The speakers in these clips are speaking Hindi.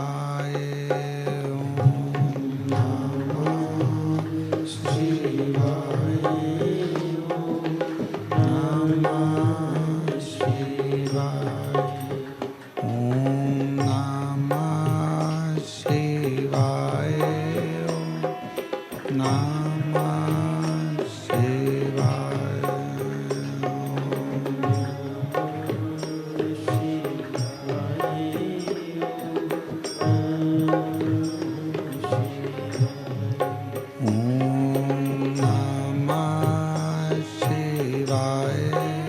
शिवाय। ओम नमः शिवाय। ओम नमः शिवाय। ओम नमः शिवाय। ओम नमः शिवाय। ओम नमः शिवाय। ओम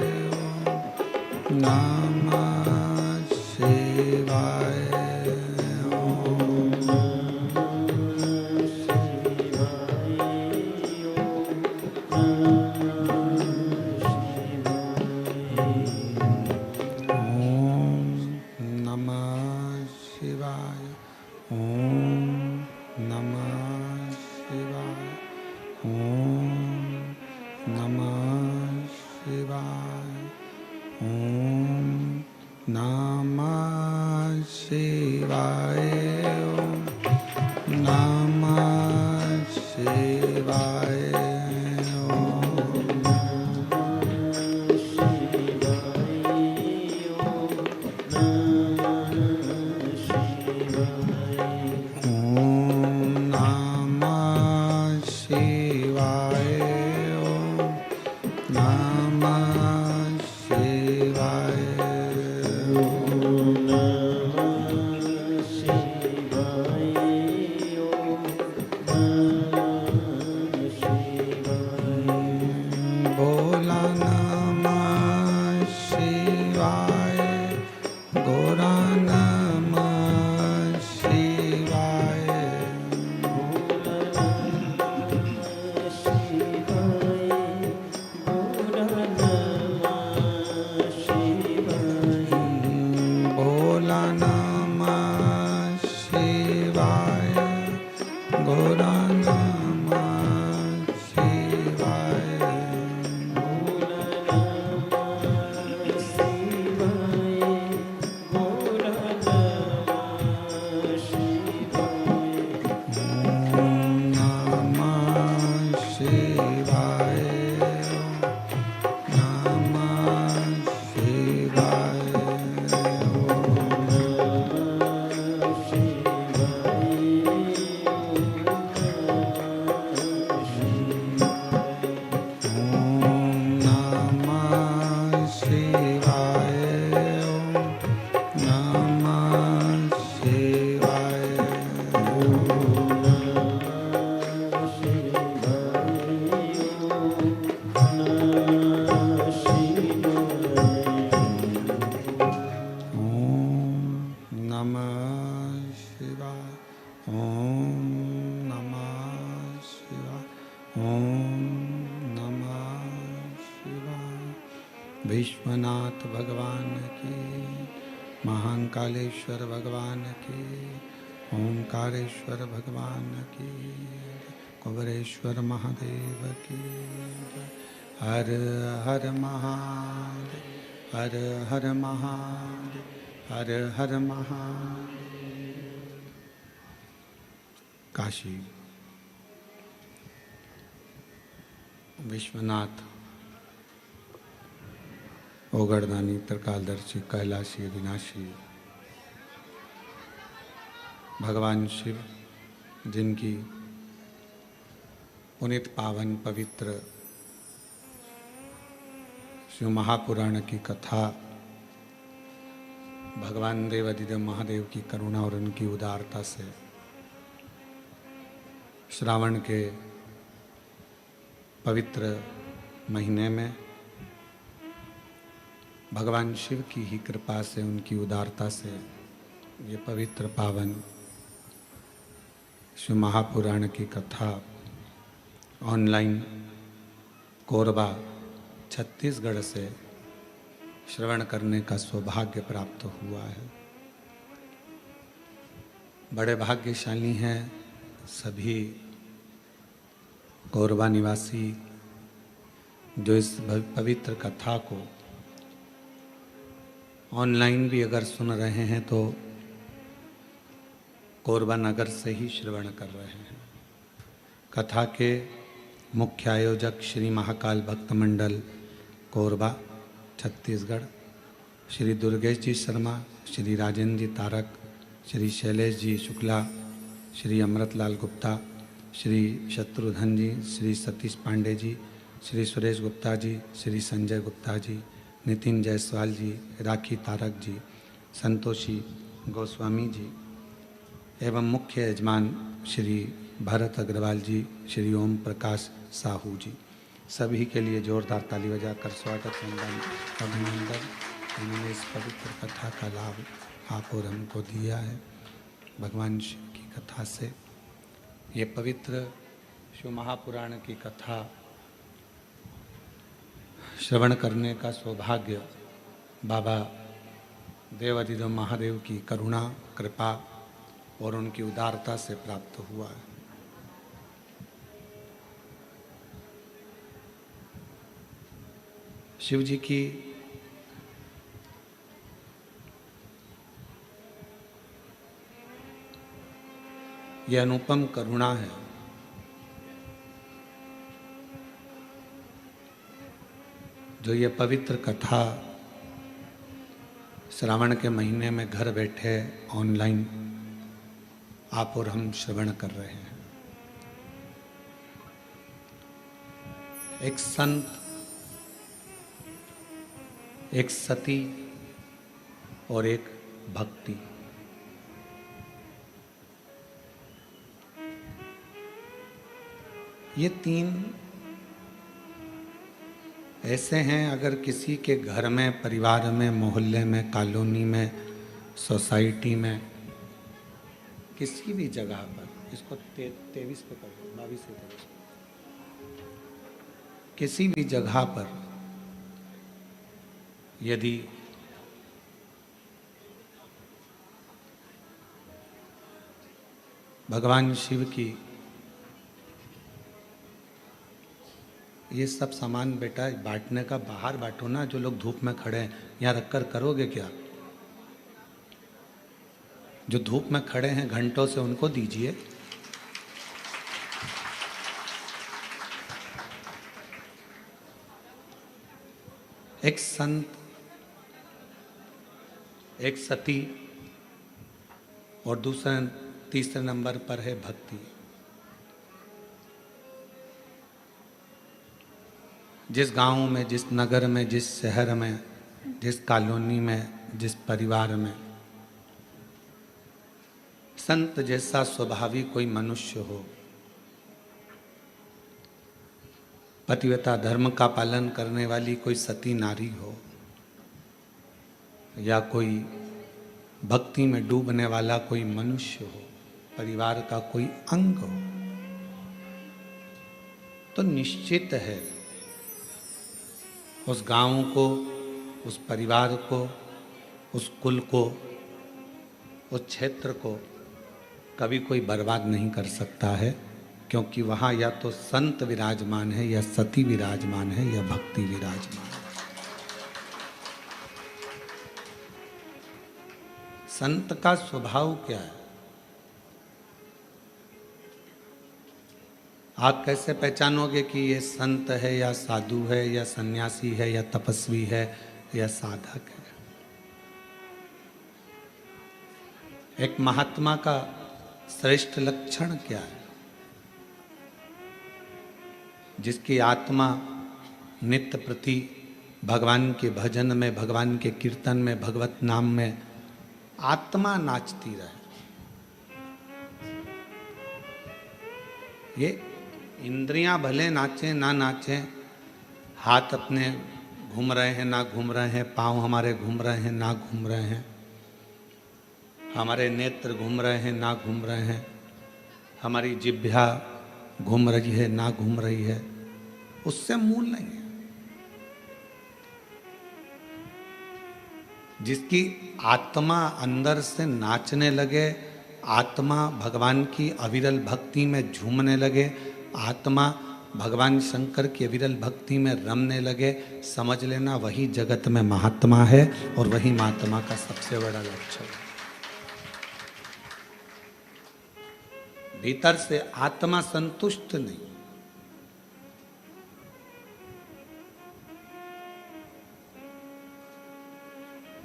नमः शिवाय। ओम नमः शिवाय। ओम नमः शिवाय। ओम नमः शिवाय। ओम नमः शिवाय। ओम नमः शिवाय। ओम नमः शिवाय। ओम नमः शिवाय। भोला नमः शिवाय। गौरा नमः शिवाय। भोला नमः शिवाय। गौरा नमः शिवाय। ओम नमः शिवाय। नमः शिवाय। ओम नमः शिवाय। ओम नमः शिवाय। ओम नमः शिवाय। ओम नमः शिवाय। ओम नमः शिवाय। विश्वनाथ भगवान की, महाकालेश्वर भगवान की, ओंकारेश्वर भगवान की, कुबेरेश्वर महादेव की। हर हर महादेव। हर हर महादेव। हर हर महादेव। काशी विश्वनाथ ओगरदानी त्रिकालदर्शी कैलाशी विनाशी भगवान शिव, जिनकी पुनित पावन पवित्र शिव महापुराण की कथा भगवान देवाधिदेव महादेव की करुणा और उनकी उदारता से श्रावण के पवित्र महीने में भगवान शिव की ही कृपा से, उनकी उदारता से ये पवित्र पावन शिव महापुराण की कथा ऑनलाइन कोरबा छत्तीसगढ़ से श्रवण करने का सौभाग्य प्राप्त हुआ है। बड़े भाग्यशाली हैं सभी कोरबा निवासी जो इस पवित्र कथा को ऑनलाइन भी अगर सुन रहे हैं तो कोरबा नगर से ही श्रवण कर रहे हैं। कथा के मुख्य आयोजक श्री महाकाल भक्त मंडल कोरबा छत्तीसगढ़, श्री दुर्गेश जी शर्मा, श्री राजेंद्र जी तारक, श्री शैलेश जी शुक्ला, श्री अमृतलाल गुप्ता, श्री शत्रुघ्न जी, श्री सतीश पांडे जी, श्री सुरेश गुप्ता जी, श्री संजय गुप्ता जी, नितिन जायसवाल जी, राखी तारक जी, संतोषी गोस्वामी जी एवं मुख्य यजमान श्री भरत अग्रवाल जी, श्री ओम प्रकाश साहू जी, सभी के लिए जोरदार ताली बजाकर स्वागत वंदन अभिनंदन। इन्होंने इस पवित्र कथा का लाभ आप और हमको दिया है। भगवान शिव की कथा से ये पवित्र शिव महापुराण की कथा श्रवण करने का सौभाग्य बाबा देवाधिदेव महादेव की करुणा कृपा और उनकी उदारता से प्राप्त हुआ है। शिव जी की यह अनुपम करुणा है जो ये पवित्र कथा श्रावण के महीने में घर बैठे ऑनलाइन आप और हम श्रवण कर रहे हैं। एक संत, एक सती और एक भक्ति, ये तीन ऐसे हैं, अगर किसी के घर में, परिवार में, मोहल्ले में, कॉलोनी में, सोसाइटी में, किसी भी जगह पर, इसको 23 पे कर दो, 22 पे कर दो, किसी भी जगह पर यदि भगवान शिव की ये सब सामान बेटा बांटने का बाहर बांटो ना, जो लोग धूप में खड़े हैं यहाँ रखकर करोगे क्या? जो धूप में खड़े हैं घंटों से उनको दीजिए। एक संत, एक सती और तीसरे नंबर पर है भक्ति। जिस गांव में, जिस नगर में, जिस शहर में, जिस कॉलोनी में, जिस परिवार में संत जैसा स्वभावी कोई मनुष्य हो, पतिव्रता धर्म का पालन करने वाली कोई सती नारी हो, या कोई भक्ति में डूबने वाला कोई मनुष्य हो, परिवार का कोई अंग हो, तो निश्चित है उस गांव को, उस परिवार को, उस कुल को, उस क्षेत्र को कभी कोई बर्बाद नहीं कर सकता है, क्योंकि वहाँ या तो संत विराजमान है, या सती विराजमान है, या भक्ति विराजमान है। संत का स्वभाव क्या है? आप कैसे पहचानोगे कि ये संत है, या साधु है, या सन्यासी है, या तपस्वी है, या साधक है? एक महात्मा का श्रेष्ठ लक्षण क्या है? जिसकी आत्मा नित्य प्रति भगवान के भजन में, भगवान के कीर्तन में, भगवत नाम में आत्मा नाचती रहे। ये इंद्रियां भले नाचें ना नाचें, हाथ अपने घूम रहे हैं ना घूम रहे हैं, पांव हमारे घूम रहे हैं ना घूम रहे हैं, हमारे नेत्र घूम रहे हैं ना घूम रहे हैं, हमारी जिह्वा घूम रही है ना घूम रही है, उससे मूल नहीं है। जिसकी आत्मा अंदर से नाचने लगे, आत्मा भगवान की अविरल भक्ति में झूमने लगे, आत्मा भगवान शंकर की अविरल भक्ति में रमने लगे, समझ लेना वही जगत में महात्मा है, और वही महात्मा का सबसे बड़ा लक्षण है। भीतर से आत्मा संतुष्ट नहीं।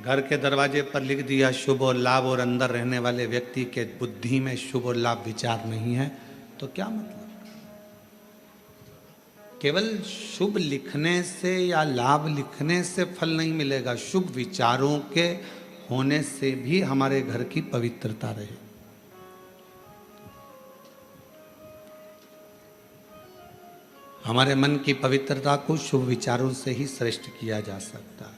घर के दरवाजे पर लिख दिया शुभ और लाभ, और अंदर रहने वाले व्यक्ति के बुद्धि में शुभ और लाभ विचार नहीं है, तो क्या मतलब? केवल शुभ लिखने से या लाभ लिखने से फल नहीं मिलेगा, शुभ विचारों के होने से भी हमारे घर की पवित्रता रहे। हमारे मन की पवित्रता को शुभ विचारों से ही श्रेष्ठ किया जा सकता है।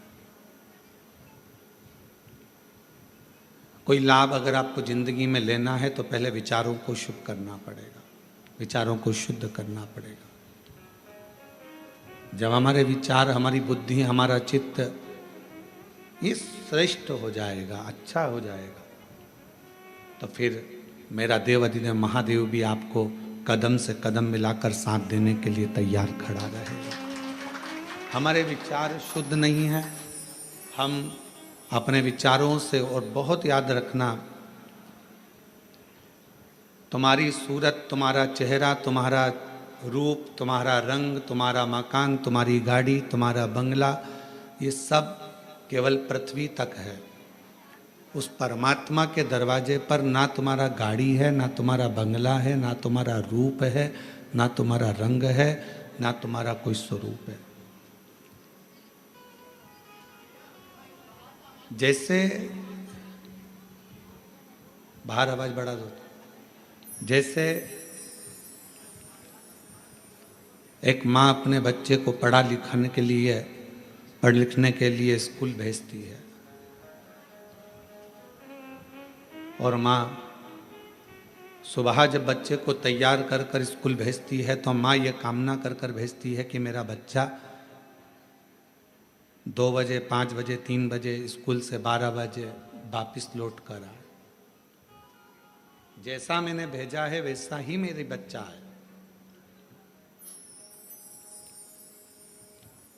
कोई लाभ अगर आपको जिंदगी में लेना है तो पहले विचारों को शुभ करना पड़ेगा, विचारों को शुद्ध करना पड़ेगा। जब हमारे विचार, हमारी बुद्धि, हमारा चित्त ये श्रेष्ठ हो जाएगा, अच्छा हो जाएगा, तो फिर मेरा देव अधिदेव महादेव भी आपको कदम से कदम मिलाकर साथ देने के लिए तैयार खड़ा रहेगा। हमारे विचार शुद्ध नहीं है, हम अपने विचारों से, और बहुत याद रखना, तुम्हारी सूरत, तुम्हारा चेहरा, तुम्हारा रूप, तुम्हारा रंग, तुम्हारा मकान, तुम्हारी गाड़ी, तुम्हारा बंगला, ये सब केवल पृथ्वी तक है। उस परमात्मा के दरवाजे पर ना तुम्हारा गाड़ी है, ना तुम्हारा बंगला है, ना तुम्हारा रूप है, ना तुम्हारा रंग है, ना तुम्हारा कोई स्वरूप है। जैसे बाहर आवाज बढ़ा दो। जैसे एक माँ अपने बच्चे को पढ़ लिखने के लिए स्कूल भेजती है, और माँ सुबह जब बच्चे को तैयार कर कर स्कूल भेजती है तो माँ ये कामना कर कर भेजती है कि मेरा बच्चा 2 बजे, 5 बजे, 3 बजे स्कूल से 12 बजे वापिस लौट कर आए। जैसा मैंने भेजा है वैसा ही मेरे बच्चा है।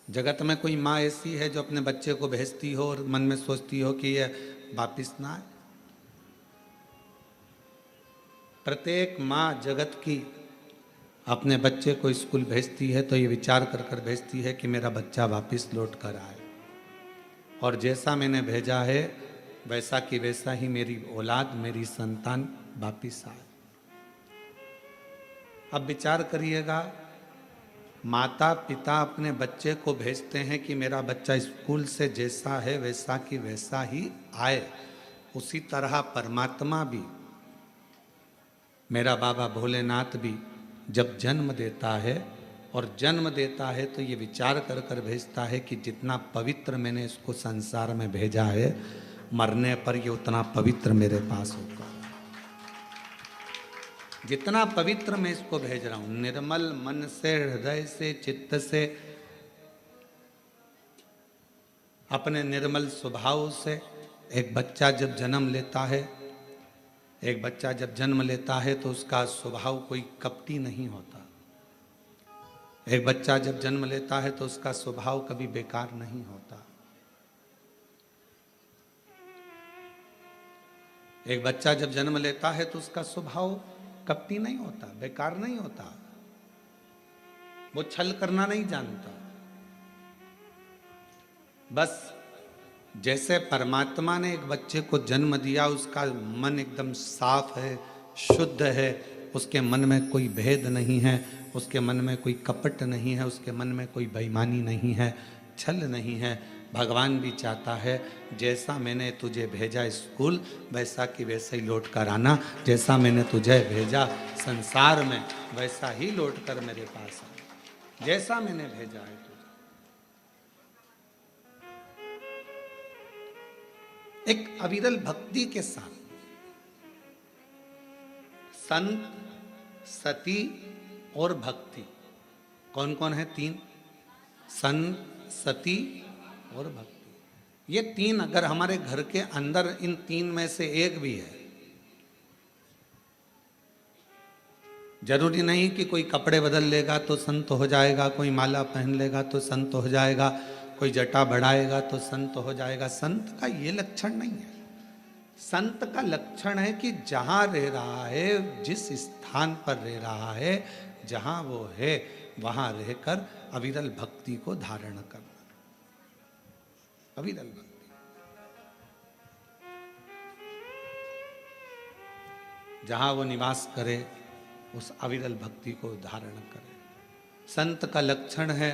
जगत में कोई माँ ऐसी है जो अपने बच्चे को भेजती हो और मन में सोचती हो कि यह वापिस ना आए? प्रत्येक माँ जगत की अपने बच्चे को स्कूल भेजती है तो ये विचार कर कर भेजती है कि मेरा बच्चा वापिस लौट कर आए, और जैसा मैंने भेजा है वैसा कि वैसा ही मेरी औलाद, मेरी संतान वापिस आए। अब विचार करिएगा, माता पिता अपने बच्चे को भेजते हैं कि मेरा बच्चा स्कूल से जैसा है वैसा कि वैसा ही आए, उसी तरह परमात्मा भी, मेरा बाबा भोलेनाथ भी जब जन्म देता है, और जन्म देता है तो ये विचार कर कर भेजता है कि जितना पवित्र मैंने इसको संसार में भेजा है, मरने पर ये उतना पवित्र मेरे पास होगा। जितना पवित्र मैं इसको भेज रहा हूं, निर्मल मन से, हृदय से, चित्त से, अपने निर्मल स्वभाव से। एक बच्चा जब जन्म लेता है तो उसका स्वभाव कोई कपटी नहीं होता। एक बच्चा जब जन्म लेता है तो उसका स्वभाव कभी बेकार नहीं होता। एक बच्चा जब जन्म लेता है तो उसका स्वभाव कपटी नहीं होता, बेकार नहीं होता, वो छल करना नहीं जानता। बस जैसे परमात्मा ने एक बच्चे को जन्म दिया, उसका मन एकदम साफ है, शुद्ध है, उसके मन में कोई भेद नहीं है, उसके मन में कोई कपट नहीं है, उसके मन में कोई बेईमानी नहीं है, छल नहीं है। भगवान भी चाहता है जैसा मैंने तुझे भेजा स्कूल वैसा कि वैसा ही लौट कर आना, जैसा मैंने तुझे भेजा संसार में वैसा ही लौट कर मेरे पास आना, जैसा मैंने भेजा है तुझे। एक अविरल भक्ति के साथ संत, सती और भक्ति, कौन कौन है? 3, संत, सती और भक्ति। ये 3 अगर हमारे घर के अंदर इन 3 में से एक भी है, जरूरी नहीं कि कोई कपड़े बदल लेगा तो संत हो जाएगा, कोई माला पहन लेगा तो संत हो जाएगा, कोई जटा बढ़ाएगा तो संत हो जाएगा। संत का ये लक्षण नहीं है। संत का लक्षण है कि जहां रह रहा है, जिस स्थान पर रह रहा है, जहां वो है, वहां रहकर अविरल भक्ति को धारण करना। अविरल भक्ति, जहां वो निवास करे उस अविरल भक्ति को धारण करे। संत का लक्षण है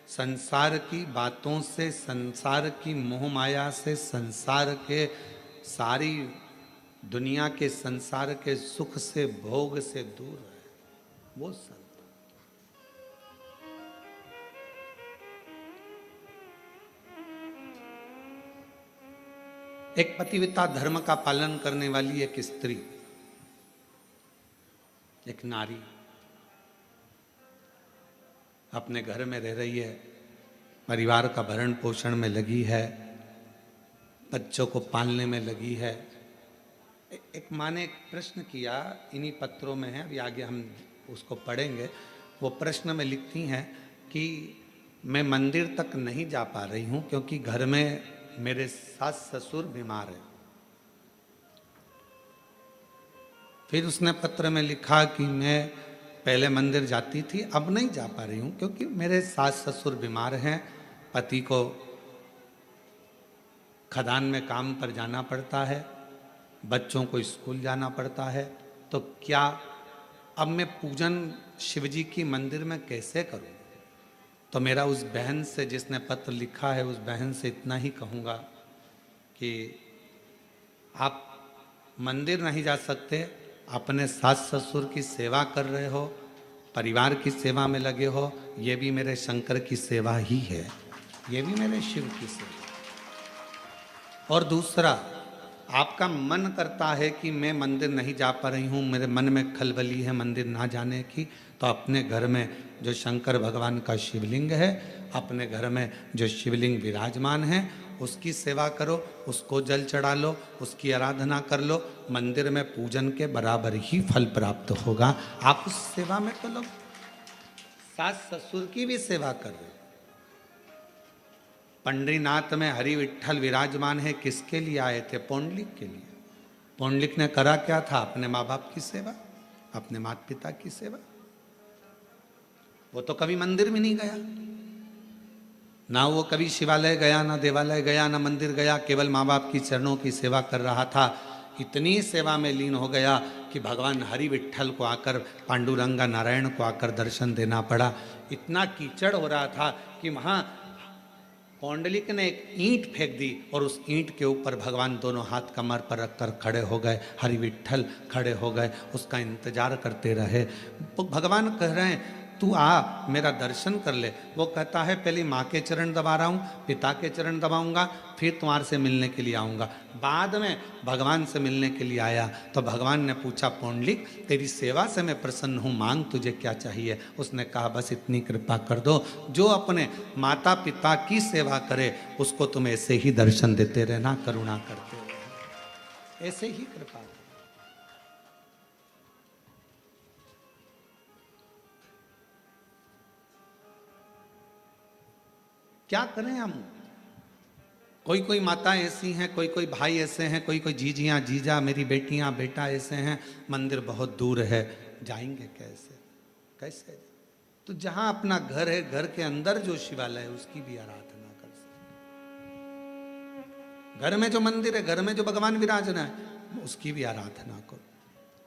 संसार की बातों से, संसार की मोह माया से, संसार के सारी दुनिया के संसार के सुख से, भोग से दूर है वो संत। एक पतिव्रता धर्म का पालन करने वाली एक स्त्री, एक नारी अपने घर में रह रही है, परिवार का भरण पोषण में लगी है, बच्चों को पालने में लगी है। एक माँ ने एक प्रश्न किया, इन्हीं पत्रों में है, अभी आगे हम उसको पढ़ेंगे। वो प्रश्न में लिखती हैं कि मैं मंदिर तक नहीं जा पा रही हूँ क्योंकि घर में मेरे सास ससुर बीमार है। फिर उसने पत्र में लिखा कि मैं पहले मंदिर जाती थी, अब नहीं जा पा रही हूँ क्योंकि मेरे सास ससुर बीमार हैं, पति को खदान में काम पर जाना पड़ता है, बच्चों को स्कूल जाना पड़ता है, तो क्या अब मैं पूजन शिवजी की मंदिर में कैसे करूं? तो मेरा उस बहन से, जिसने पत्र लिखा है, उस बहन से इतना ही कहूँगा कि आप मंदिर नहीं जा सकते, अपने सास ससुर की सेवा कर रहे हो, परिवार की सेवा में लगे हो, ये भी मेरे शंकर की सेवा ही है, ये भी मेरे शिव की सेवा। और दूसरा, आपका मन करता है कि मैं मंदिर नहीं जा पा रही हूँ, मेरे मन में खलबली है मंदिर ना जाने की, तो अपने घर में जो शंकर भगवान का शिवलिंग है, अपने घर में जो शिवलिंग विराजमान है, उसकी सेवा करो, उसको जल चढ़ा लो, उसकी आराधना कर लो, मंदिर में पूजन के बराबर ही फल प्राप्त होगा। आप उस सेवा में तो लोग सास ससुर की भी सेवा कर रहे हो। पंडरीनाथ में हरि विठ्ठल विराजमान है, किसके लिए आए थे? पौंडलिक के लिए। पौंडलिक ने करा क्या था? अपने माँ बाप की सेवा, अपने माता पिता की सेवा। वो तो कभी मंदिर में नहीं गया, ना वो कभी शिवालय गया, ना देवालय गया, ना मंदिर गया, केवल माँ बाप की चरणों की सेवा कर रहा था। इतनी सेवा में लीन हो गया कि भगवान हरि विठ्ठल को आकर, पांडुरंगा नारायण को आकर दर्शन देना पड़ा। इतना कीचड़ हो रहा था कि वहाँ पौंडलिक ने एक ईंट फेंक दी और उस ईंट के ऊपर भगवान दोनों हाथ कमर पर रखकर खड़े हो गए, हरि विठ्ठल खड़े हो गए, उसका इंतजार करते रहे। भगवान कह रहे हैं तू आ, मेरा दर्शन कर ले। वो कहता है पहले माँ के चरण दबा रहा हूँ, पिता के चरण दबाऊंगा, फिर तुम्हारे से मिलने के लिए आऊँगा। बाद में भगवान से मिलने के लिए आया तो भगवान ने पूछा, पौंडलिक तेरी सेवा से मैं प्रसन्न हूँ, मांग तुझे क्या चाहिए? उसने कहा बस इतनी कृपा कर दो, जो अपने माता पिता की सेवा करे उसको तुम ऐसे ही दर्शन देते रहना, करुणा करते रहना, ऐसे ही कृपा। क्या करें हम? कोई कोई माताएं ऐसी हैं, कोई कोई भाई ऐसे हैं, कोई कोई जीजियाँ जीजा, मेरी बेटियां बेटा ऐसे हैं, मंदिर बहुत दूर है, जाएंगे कैसे? कैसे? तो जहां अपना घर है, घर के अंदर जो शिवालय है उसकी भी आराधना कर सकते। घर में जो मंदिर है, घर में जो भगवान विराजना है, उसकी भी आराधना करो,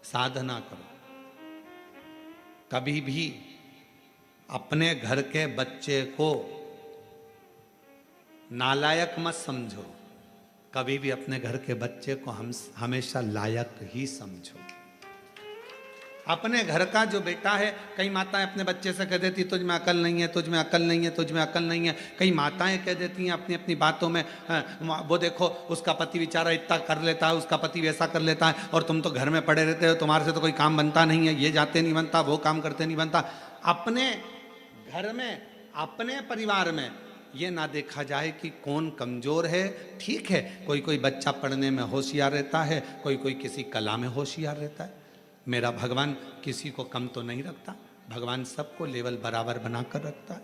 साधना करो। कभी भी अपने घर के बच्चे को नालायक मत समझो, कभी भी अपने घर के बच्चे को हम हमेशा लायक ही समझो। अपने घर का जो बेटा है, कई माताएं अपने बच्चे से कह देती तुझ में अकल नहीं है, तुझ में अकल नहीं है, तुझ में अकल नहीं है। कई माताएं कह देती हैं अपनी अपनी बातों में, वो देखो उसका पति बेचारा इतना कर लेता है, उसका पति वैसा कर लेता है, और तुम तो घर में पड़े रहते हो, तुम्हारे से तो कोई काम बनता नहीं है, ये जाते नहीं बनता, वो काम करते नहीं बनता। अपने घर में, अपने परिवार में ये ना देखा जाए कि कौन कमजोर है। ठीक है, कोई कोई बच्चा पढ़ने में होशियार रहता है, कोई कोई किसी कला में होशियार रहता है। मेरा भगवान किसी को कम तो नहीं रखता, भगवान सबको लेवल बराबर बनाकर रखता है।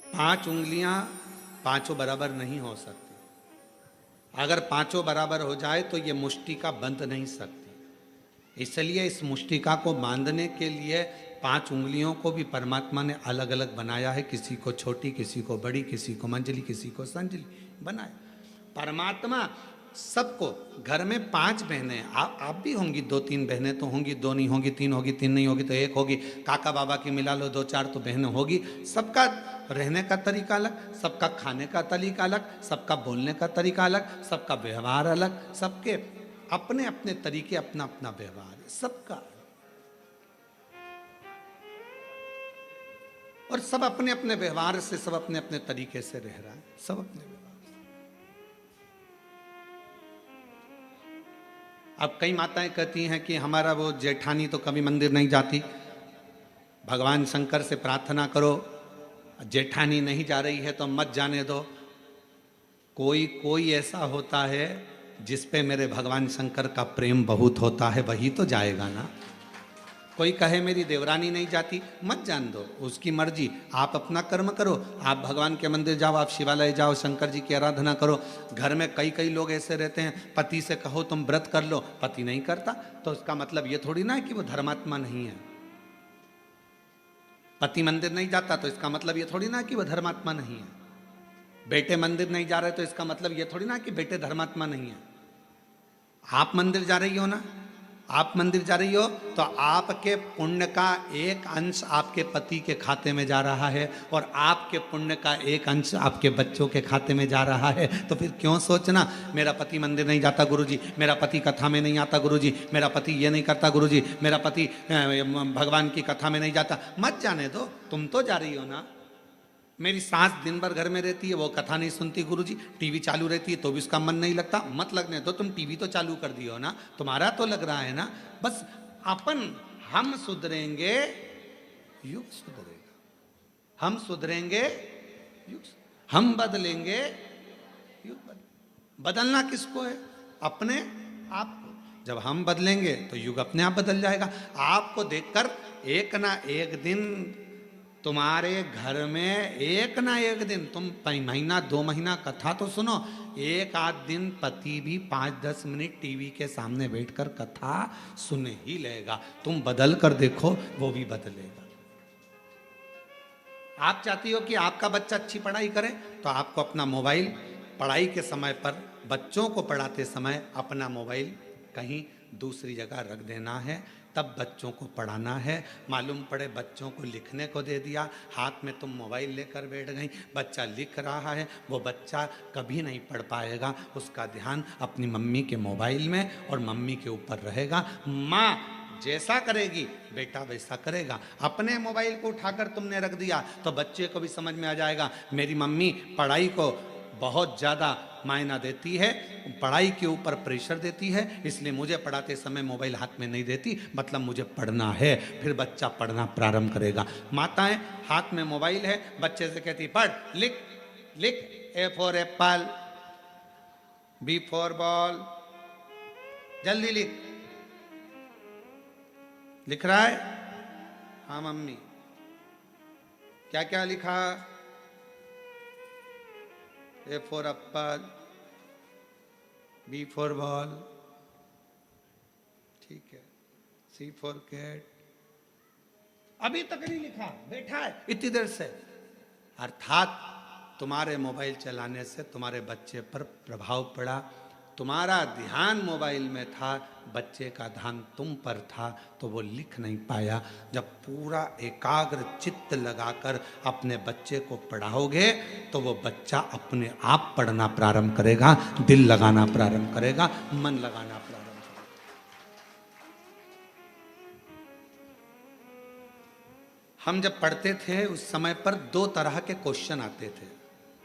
पांच उंगलियां पांचों बराबर नहीं हो सकती। अगर पांचों बराबर हो जाए तो ये मुष्टिका बंध नहीं सकती। इसलिए इस मुष्टिका को बांधने के लिए 5 उंगलियों को भी परमात्मा ने अलग अलग बनाया है। किसी को छोटी, किसी को बड़ी, किसी को मंजली, किसी को संजली बनाया। परमात्मा सबको, घर में 5 बहनें, आप भी होंगी, 2-3 बहनें तो होंगी, 2 नहीं होगी, 3 होगी, 3 नहीं होगी तो 1 होगी, काका बाबा की मिला लो 2-4 तो बहनें होगी। सबका रहने का तरीका अलग, सबका खाने का तरीका अलग, सबका बोलने का तरीका अलग, सबका व्यवहार अलग, सबके अपने अपने तरीके, अपना अपना व्यवहार है सबका। और सब अपने अपने व्यवहार से, सब अपने अपने तरीके से रह रहा है, सब अपने व्यवहार। अब कई माताएं कहती हैं कि हमारा वो जेठानी तो कभी मंदिर नहीं जाती, भगवान शंकर से प्रार्थना करो, जेठानी नहीं जा रही है तो मत जाने दो। कोई ऐसा होता है जिस पे मेरे भगवान शंकर का प्रेम बहुत होता है, वही तो जाएगा ना। कोई कहे मेरी देवरानी नहीं जाती, मत जान दो, उसकी मर्जी। आप अपना कर्म करो, आप भगवान के मंदिर जाओ, आप शिवालय जाओ, शंकर जी की आराधना करो। घर में कई लोग ऐसे रहते हैं, पति से कहो तुम व्रत कर लो, पति नहीं करता, तो उसका मतलब ये थोड़ी ना है कि वो धर्मात्मा नहीं है। पति मंदिर नहीं जाता तो इसका मतलब ये थोड़ी ना कि वो धर्मात्मा नहीं है। बेटे मंदिर नहीं जा रहे तो इसका मतलब ये थोड़ी ना कि बेटे धर्मात्मा नहीं है। आप मंदिर जा रही हो ना, आप मंदिर जा रही हो तो आपके पुण्य का एक अंश आपके पति के खाते में जा रहा है और आपके पुण्य का एक अंश आपके बच्चों के खाते में जा रहा है। तो फिर क्यों सोचना मेरा पति मंदिर नहीं जाता गुरुजी, मेरा पति कथा में नहीं आता गुरुजी, मेरा पति ये नहीं करता गुरुजी, मेरा पति भगवान की कथा में नहीं जाता। मत जाने दो, तुम तो जा रही हो ना। मेरी सास दिन भर घर में रहती है, वो कथा नहीं सुनती गुरुजी, टीवी चालू रहती है तो भी उसका मन नहीं लगता। मत लगने दो, तुम टीवी तो चालू कर दियो ना, तुम्हारा तो लग रहा है ना। बस हम सुधरेंगे युग सुधरेगा, हम सुधरेंगे युग, हम बदलेंगे युग बदलना किसको है? अपने आप को। जब हम बदलेंगे तो युग अपने आप बदल जाएगा। आपको देखकर एक ना एक दिन तुम्हारे घर में, एक ना एक दिन, तुम महीना 2 महीना कथा तो सुनो, एक आध दिन पति भी 5-10 मिनट टीवी के सामने बैठकर कथा सुने ही लेगा। तुम बदल कर देखो, वो भी बदलेगा। आप चाहती हो कि आपका बच्चा अच्छी पढ़ाई करे, तो आपको अपना मोबाइल पढ़ाई के समय पर, बच्चों को पढ़ाते समय अपना मोबाइल कहीं दूसरी जगह रख देना है, तब बच्चों को पढ़ाना है। मालूम पड़े बच्चों को लिखने को दे दिया, हाथ में तुम मोबाइल लेकर बैठ गई, बच्चा लिख रहा है, वो बच्चा कभी नहीं पढ़ पाएगा। उसका ध्यान अपनी मम्मी के मोबाइल में और मम्मी के ऊपर रहेगा। माँ जैसा करेगी बेटा वैसा करेगा। अपने मोबाइल को उठाकर तुमने रख दिया तो बच्चे को भी समझ में आ जाएगा मेरी मम्मी पढ़ाई को बहुत ज़्यादा मायना देती है, पढ़ाई के ऊपर प्रेशर देती है, इसलिए मुझे पढ़ाते समय मोबाइल हाथ में नहीं देती, मतलब मुझे पढ़ना है। फिर बच्चा पढ़ना प्रारंभ करेगा। माताएं हाथ में मोबाइल है, बच्चे से कहती पढ़, लिख लिख, A for apple, B for ball, जल्दी लिख। लिख रहा है? हाँ मम्मी। क्या क्या लिखा? A for apple, B for ball, ठीक है, C for cat, अभी तक नहीं लिखा, बैठा है इतनी देर से। अर्थात तुम्हारे मोबाइल चलाने से तुम्हारे बच्चे पर प्रभाव पड़ा, तुम्हारा ध्यान मोबाइल में था, बच्चे का ध्यान तुम पर था, तो वो लिख नहीं पाया। जब पूरा एकाग्र चित्त लगाकर अपने बच्चे को पढ़ाओगे तो वो बच्चा अपने आप पढ़ना प्रारंभ करेगा, दिल लगाना प्रारंभ करेगा, मन लगाना प्रारंभ करेगा। हम जब पढ़ते थे उस समय पर 2 तरह के क्वेश्चन आते थे,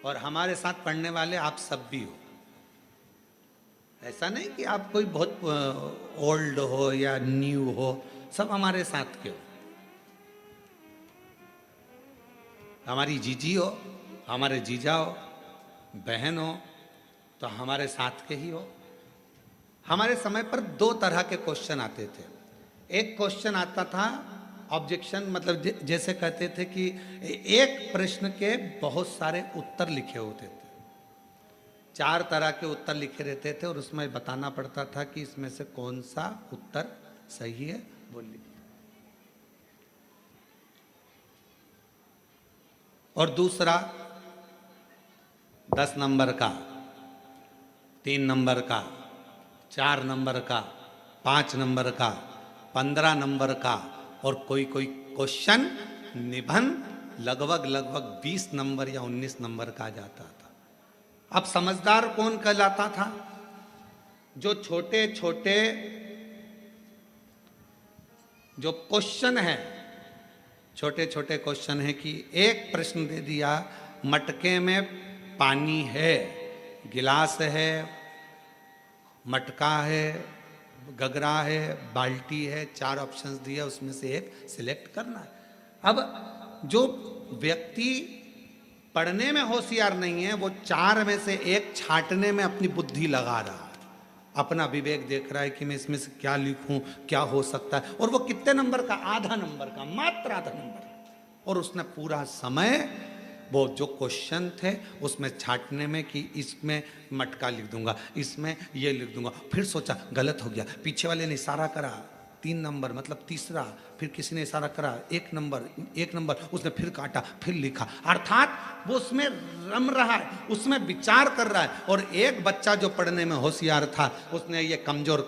और हमारे साथ पढ़ने वाले आप सब भी हो। ऐसा नहीं कि आप कोई बहुत ओल्ड हो या न्यू हो, सब हमारे साथ के हो। हमारी जीजी हो, हमारे जीजा हो, बहन हो, तो हमारे साथ के ही हो। हमारे समय पर 2 तरह के क्वेश्चन आते थे। एक क्वेश्चन आता था ऑब्जेक्शन मतलब जैसे कहते थे कि एक प्रश्न के बहुत सारे उत्तर लिखे होते थे, 4 तरह के उत्तर लिखे रहते थे और उसमें बताना पड़ता था कि इसमें से कौन सा उत्तर सही है, बोलिए। और दूसरा 10 नंबर का, 3 नंबर का, 4 नंबर का, 5 नंबर का, 15 नंबर का, और कोई कोई क्वेश्चन निबंध लगभग 20 नंबर या 19 नंबर का जाता था। अब समझदार कौन कहलाता था? जो छोटे छोटे जो क्वेश्चन है, छोटे छोटे क्वेश्चन है कि एक प्रश्न दे दिया, मटके में पानी है, गिलास है, मटका है, गगरा है, बाल्टी है, 4 ऑप्शंस दिए, उसमें से एक सिलेक्ट करना है। अब जो व्यक्ति पढ़ने में होशियार नहीं है, वो 4 में से एक छांटने में अपनी बुद्धि लगा रहा है, अपना विवेक देख रहा है कि मैं इसमें से क्या लिखूं, क्या हो सकता है। और वो कितने नंबर का? आधा नंबर का, मात्र आधा नंबर। और उसने पूरा समय वो जो क्वेश्चन थे उसमें छांटने में कि इसमें मटका लिख दूंगा, इसमें ये लिख दूंगा, फिर सोचा गलत हो गया, पीछे वाले ने इशारा करा 3 नंबर मतलब तीसरा, फिर किसी ने इशारा करा 1 नंबर, उसने फिर काटा, फिर लिखा। अर्थात वो उसमें रम रहा है, उसमें विचार कर रहा है। और एक बच्चा जो पढ़ने में होशियार था, उसने ये कमजोर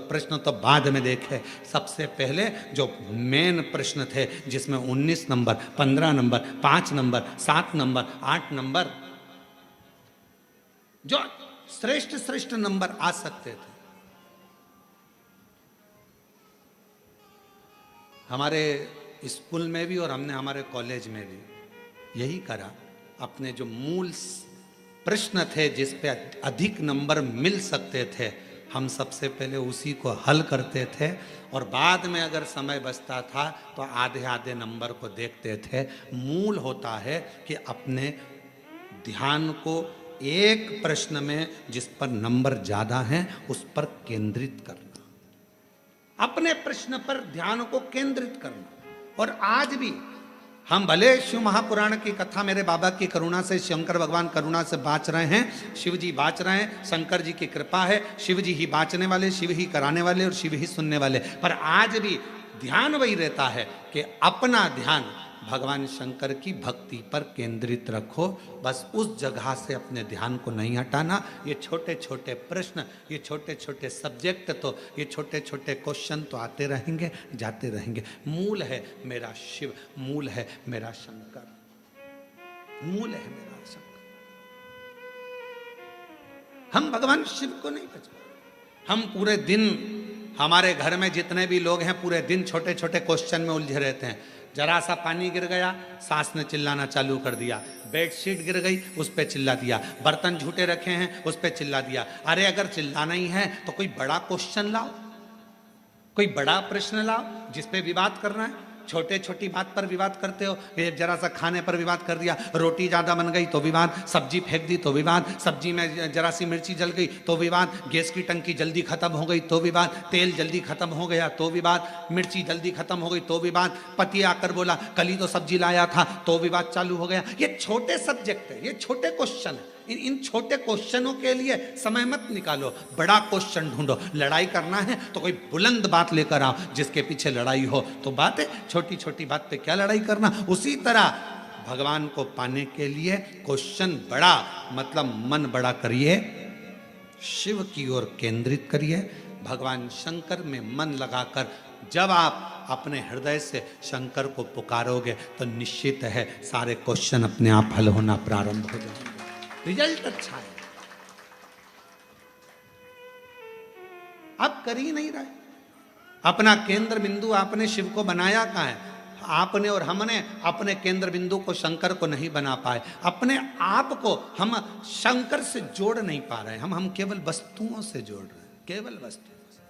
प्रश्न तो बाद में देखे, सबसे पहले जो मेन प्रश्न थे जिसमें 19 number, 15 number, 5 number, 7 number, 8 number, जो श्रेष्ठ नंबर आ सकते थे। हमारे स्कूल में भी और हमने हमारे कॉलेज में भी यही करा। अपने जो मूल प्रश्न थे जिस पे अधिक नंबर मिल सकते थे, हम सबसे पहले उसी को हल करते थे, और बाद में अगर समय बचता था तो आधे आधे नंबर को देखते थे। मूल होता है कि अपने ध्यान को एक प्रश्न में जिस पर नंबर ज़्यादा हैं उस पर केंद्रित करना, अपने प्रश्न पर ध्यान को केंद्रित करना। और आज भी हम भले शिव महापुराण की कथा मेरे बाबा की करुणा से, शंकर भगवान करुणा से बाँच रहे हैं, शिव जी बाँच रहे हैं, शंकर जी की कृपा है, शिव जी ही बाँचने वाले, शिव ही कराने वाले और शिव ही सुनने वाले। पर आज भी ध्यान वही रहता है कि अपना ध्यान भगवान शंकर की भक्ति पर केंद्रित रखो, बस उस जगह से अपने ध्यान को नहीं हटाना। ये छोटे छोटे प्रश्न, ये छोटे छोटे सब्जेक्ट, तो ये छोटे छोटे क्वेश्चन तो आते रहेंगे, जाते रहेंगे। मूल है मेरा शिव, मूल है मेरा शंकर, मूल है मेरा शंकर। हम भगवान शिव को नहीं बचा। हम पूरे दिन, हमारे घर में जितने भी लोग हैं, पूरे दिन छोटे छोटे क्वेश्चन में उलझे रहते हैं। जरा सा पानी गिर गया, सास ने चिल्लाना चालू कर दिया, बेडशीट गिर गई, उस पे चिल्ला दिया, बर्तन झूठे रखे हैं, उस पे चिल्ला दिया। अरे अगर चिल्लाना ही है तो कोई बड़ा क्वेश्चन लाओ, कोई बड़ा प्रश्न लाओ जिस पे विवाद करना है। छोटे छोटी बात पर विवाद करते हो। ये जरा सा खाने पर विवाद कर दिया, रोटी ज़्यादा बन गई तो विवाद, सब्जी फेंक दी तो विवाद, सब्जी में जरा सी मिर्ची जल गई तो विवाद, गैस की टंकी जल्दी खत्म हो गई तो विवाद, तेल जल्दी खत्म हो गया तो विवाद, मिर्ची जल्दी खत्म हो गई तो विवाद, पति आकर बोला कल ही तो सब्जी लाया था तो विवाद चालू हो गया। ये छोटे सब्जेक्ट है, ये छोटे क्वेश्चन है। इन छोटे क्वेश्चनों के लिए समय मत निकालो, बड़ा क्वेश्चन ढूंढो। लड़ाई करना है तो कोई बुलंद बात लेकर आओ जिसके पीछे लड़ाई हो। तो बात है, छोटी छोटी बात पे क्या लड़ाई करना। उसी तरह भगवान को पाने के लिए क्वेश्चन बड़ा, मतलब मन बड़ा करिए, शिव की ओर केंद्रित करिए, भगवान शंकर में मन लगाकर जब आप अपने हृदय से शंकर को पुकारोगे तो निश्चित है सारे क्वेश्चन अपने आप हल होना प्रारंभ हो जाएंगे। रिजल्ट अच्छा है। आप कर ही नहीं रहे। अपना केंद्र बिंदु आपने शिव को बनाया कहाँ है? आपने और हमने अपने केंद्र बिंदु को शंकर को नहीं बना पाए। अपने आप को हम शंकर से जोड़ नहीं पा रहे। हम केवल वस्तुओं से जोड़ रहे हैं, केवल वस्तुओं से।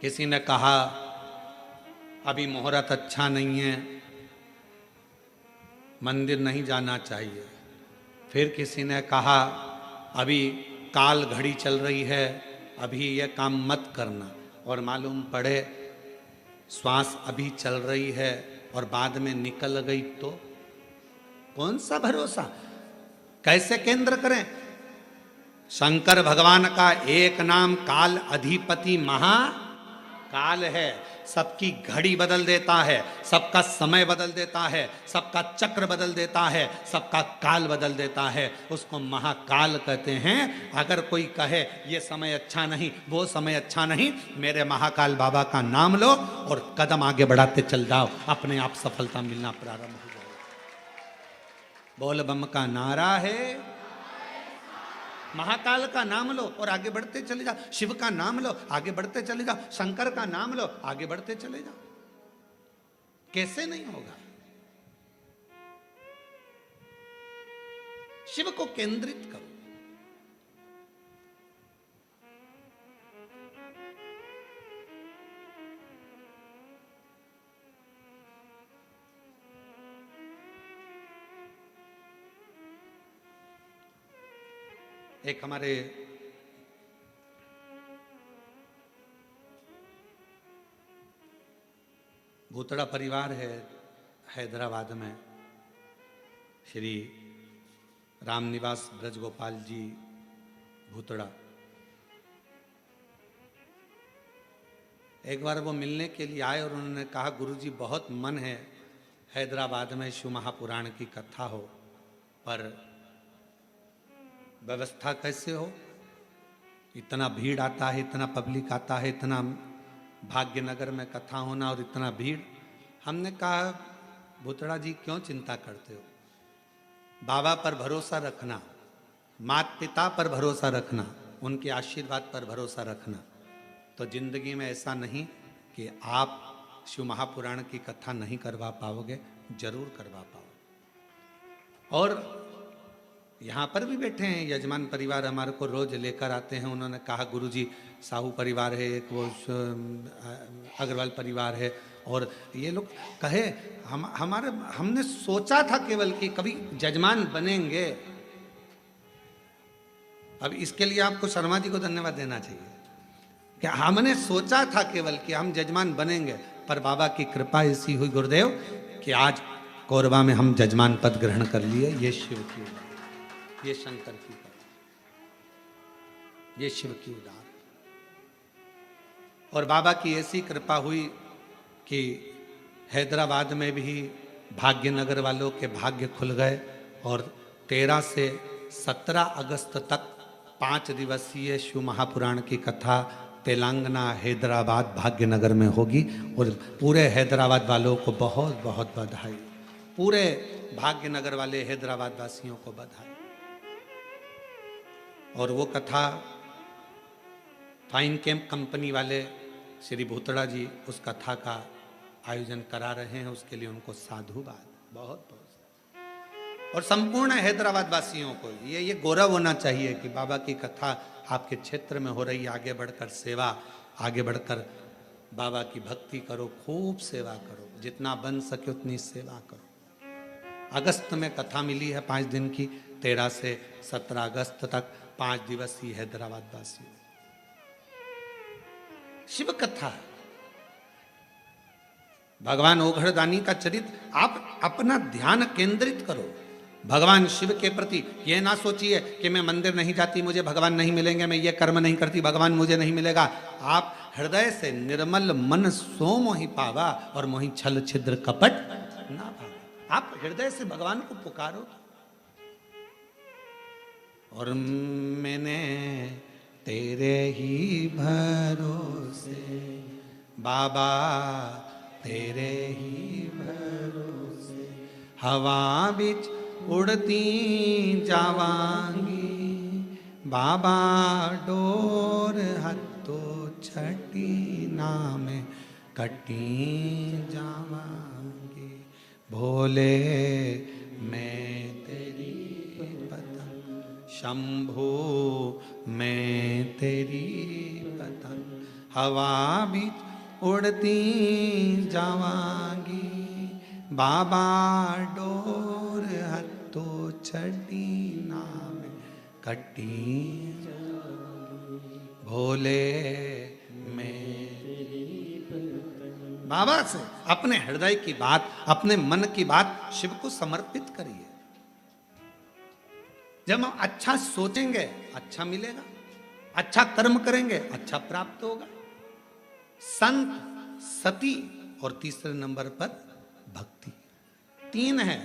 किसी ने कहा अभी मुहूर्त अच्छा नहीं है, मंदिर नहीं जाना चाहिए। फिर किसी ने कहा अभी काल घड़ी चल रही है, अभी ये काम मत करना। और मालूम पड़े श्वास अभी चल रही है और बाद में निकल गई तो कौन सा भरोसा? कैसे केंद्र करें? शंकर भगवान का एक नाम काल अधिपति महाकाल है। सबकी घड़ी बदल देता है, सबका समय बदल देता है, सबका चक्र बदल देता है, सबका काल बदल देता है। उसको महाकाल कहते हैं। अगर कोई कहे ये समय अच्छा नहीं, वो समय अच्छा नहीं, मेरे महाकाल बाबा का नाम लो और कदम आगे बढ़ाते चल जाओ, अपने आप सफलता मिलना प्रारंभ हो जाए। बोल बम का नारा है, महाकाल का नाम लो और आगे बढ़ते चले जाओ। शिव का नाम लो, आगे बढ़ते चले जाओ। शंकर का नाम लो, आगे बढ़ते चले जाओ। कैसे नहीं होगा? शिव को केंद्रित करो। एक हमारे भूतड़ा परिवार है हैदराबाद में, श्री रामनिवास ब्रजगोपाल जी भूतड़ा। एक बार वो मिलने के लिए आए और उन्होंने कहा, गुरुजी बहुत मन है हैदराबाद में शिव महापुराण की कथा हो, पर व्यवस्था कैसे हो? इतना भीड़ आता है, इतना पब्लिक आता है, इतना भाग्यनगर में कथा होना और इतना भीड़। हमने कहा, भूतड़ा जी क्यों चिंता करते हो? बाबा पर भरोसा रखना, माता पिता पर भरोसा रखना, उनके आशीर्वाद पर भरोसा रखना, तो जिंदगी में ऐसा नहीं कि आप शिव महापुराण की कथा नहीं करवा पाओगे, जरूर करवा पाओगे। और यहाँ पर भी बैठे हैं यजमान परिवार, हमारे को रोज लेकर आते हैं। उन्होंने कहा, गुरुजी साहू परिवार है, एक वो अग्रवाल परिवार है, और ये लोग कहे हमने सोचा था केवल कि कभी जजमान बनेंगे। अब इसके लिए आपको शर्मा जी को धन्यवाद देना चाहिए कि हमने सोचा था केवल कि हम जजमान बनेंगे, पर बाबा की कृपा ऐसी हुई गुरुदेव कि आज कोरबा में हम जजमान पद ग्रहण कर लिए। ये शिव की उदार, ये शंकर की कृपा, ये शिव की उदार। और बाबा की ऐसी कृपा हुई कि हैदराबाद में भी भाग्यनगर वालों के भाग्य खुल गए और 13 से 17 अगस्त तक 5 दिवसीय शिव महापुराण की कथा तेलंगाना हैदराबाद भाग्यनगर में होगी। और पूरे हैदराबाद वालों को बहुत बहुत बधाई, पूरे भाग्यनगर वाले हैदराबाद वासियों को बधाई। और वो कथा फाइन कैंप कंपनी वाले श्री भूतड़ा जी उस कथा का आयोजन करा रहे हैं, उसके लिए उनको साधुवाद बहुत बहुत। और संपूर्ण हैदराबाद वासियों को ये गौरव होना चाहिए कि बाबा की कथा आपके क्षेत्र में हो रही है। आगे बढ़कर सेवा, आगे बढ़कर बाबा की भक्ति करो, खूब सेवा करो, जितना बन सके उतनी सेवा करो। अगस्त में कथा मिली है 5 दिन की, 13 से 17 अगस्त तक 5 दिवसीय हैदराबाद वासियों शिव कथा। भगवान ओघड़दानी का चरित्र, आप अपना ध्यान केंद्रित करो भगवान शिव के प्रति। ये ना सोचिए कि मैं मंदिर नहीं जाती, मुझे भगवान नहीं मिलेंगे, मैं ये कर्म नहीं करती, भगवान मुझे नहीं मिलेगा। आप हृदय से निर्मल मन सो मोहि पावा और मोहि छल छिद्र कपट ना भावा। आप हृदय से भगवान को पुकारो। और मैंने तेरे ही भरोसे बाबा, तेरे ही भरोसे हवा बिच उड़ती जावांगी, बाबा डोर हत्तो छठी नाम कटी जावांगी। भोले मैं तेरी पतंग, शंभो मैं तेरी पतंग, हवा बिच उड़ती जावांगी, बाबा डोर हत्तो छठी नाम कटी जावांगी। भोले मैं बाबा से अपने हृदय की बात, अपने मन की बात शिव को समर्पित करिए। जब हम अच्छा सोचेंगे अच्छा मिलेगा, अच्छा कर्म करेंगे अच्छा प्राप्त होगा। संत, सती और तीसरे नंबर पर भक्ति, तीन है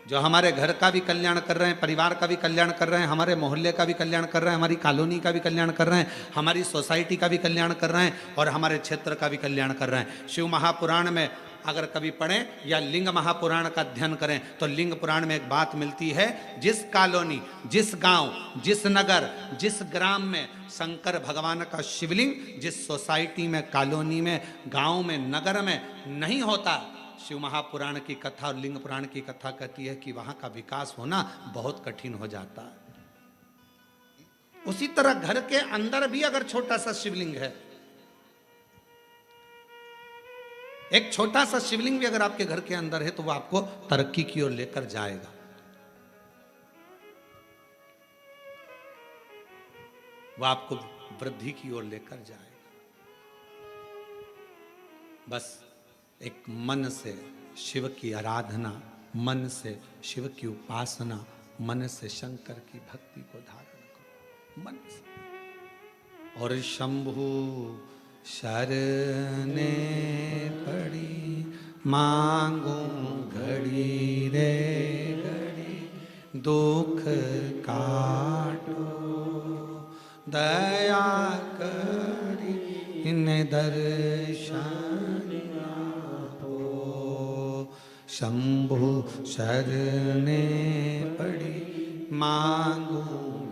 जो हमारे घर का भी कल्याण कर रहे हैं, परिवार का भी कल्याण कर रहे हैं, हमारे मोहल्ले का भी कल्याण कर रहे हैं, हमारी कॉलोनी का भी कल्याण कर रहे हैं, हमारी सोसाइटी का भी कल्याण कर रहे हैं और हमारे क्षेत्र का भी कल्याण कर रहे हैं। शिव महापुराण में अगर कभी पढ़ें या लिंग महापुराण का अध्ययन करें तो लिंग पुराण में एक बात मिलती है, जिस कॉलोनी, जिस गांव, जिस नगर, जिस ग्राम में शंकर भगवान का शिवलिंग जिस सोसाइटी में, कॉलोनी में, गांव में, नगर में नहीं होता, शिव महापुराण की कथा और लिंग पुराण की कथा कहती है कि वहां का विकास होना बहुत कठिन हो जाता है। उसी तरह घर के अंदर भी अगर छोटा सा शिवलिंग है, एक छोटा सा शिवलिंग भी अगर आपके घर के अंदर है तो वो आपको तरक्की की ओर लेकर जाएगा। वो आपको वृद्धि की ओर लेकर जाएगा। बस एक मन से शिव की आराधना, मन से शिव की उपासना, मन से शंकर की भक्ति को धारण करो, मन से। और शंभु शरणे पड़ी मांगो घड़ी रे घड़ी, दुख काटो दया करी इन दर्शन आपो। शंभु शरणे पड़ी मांगो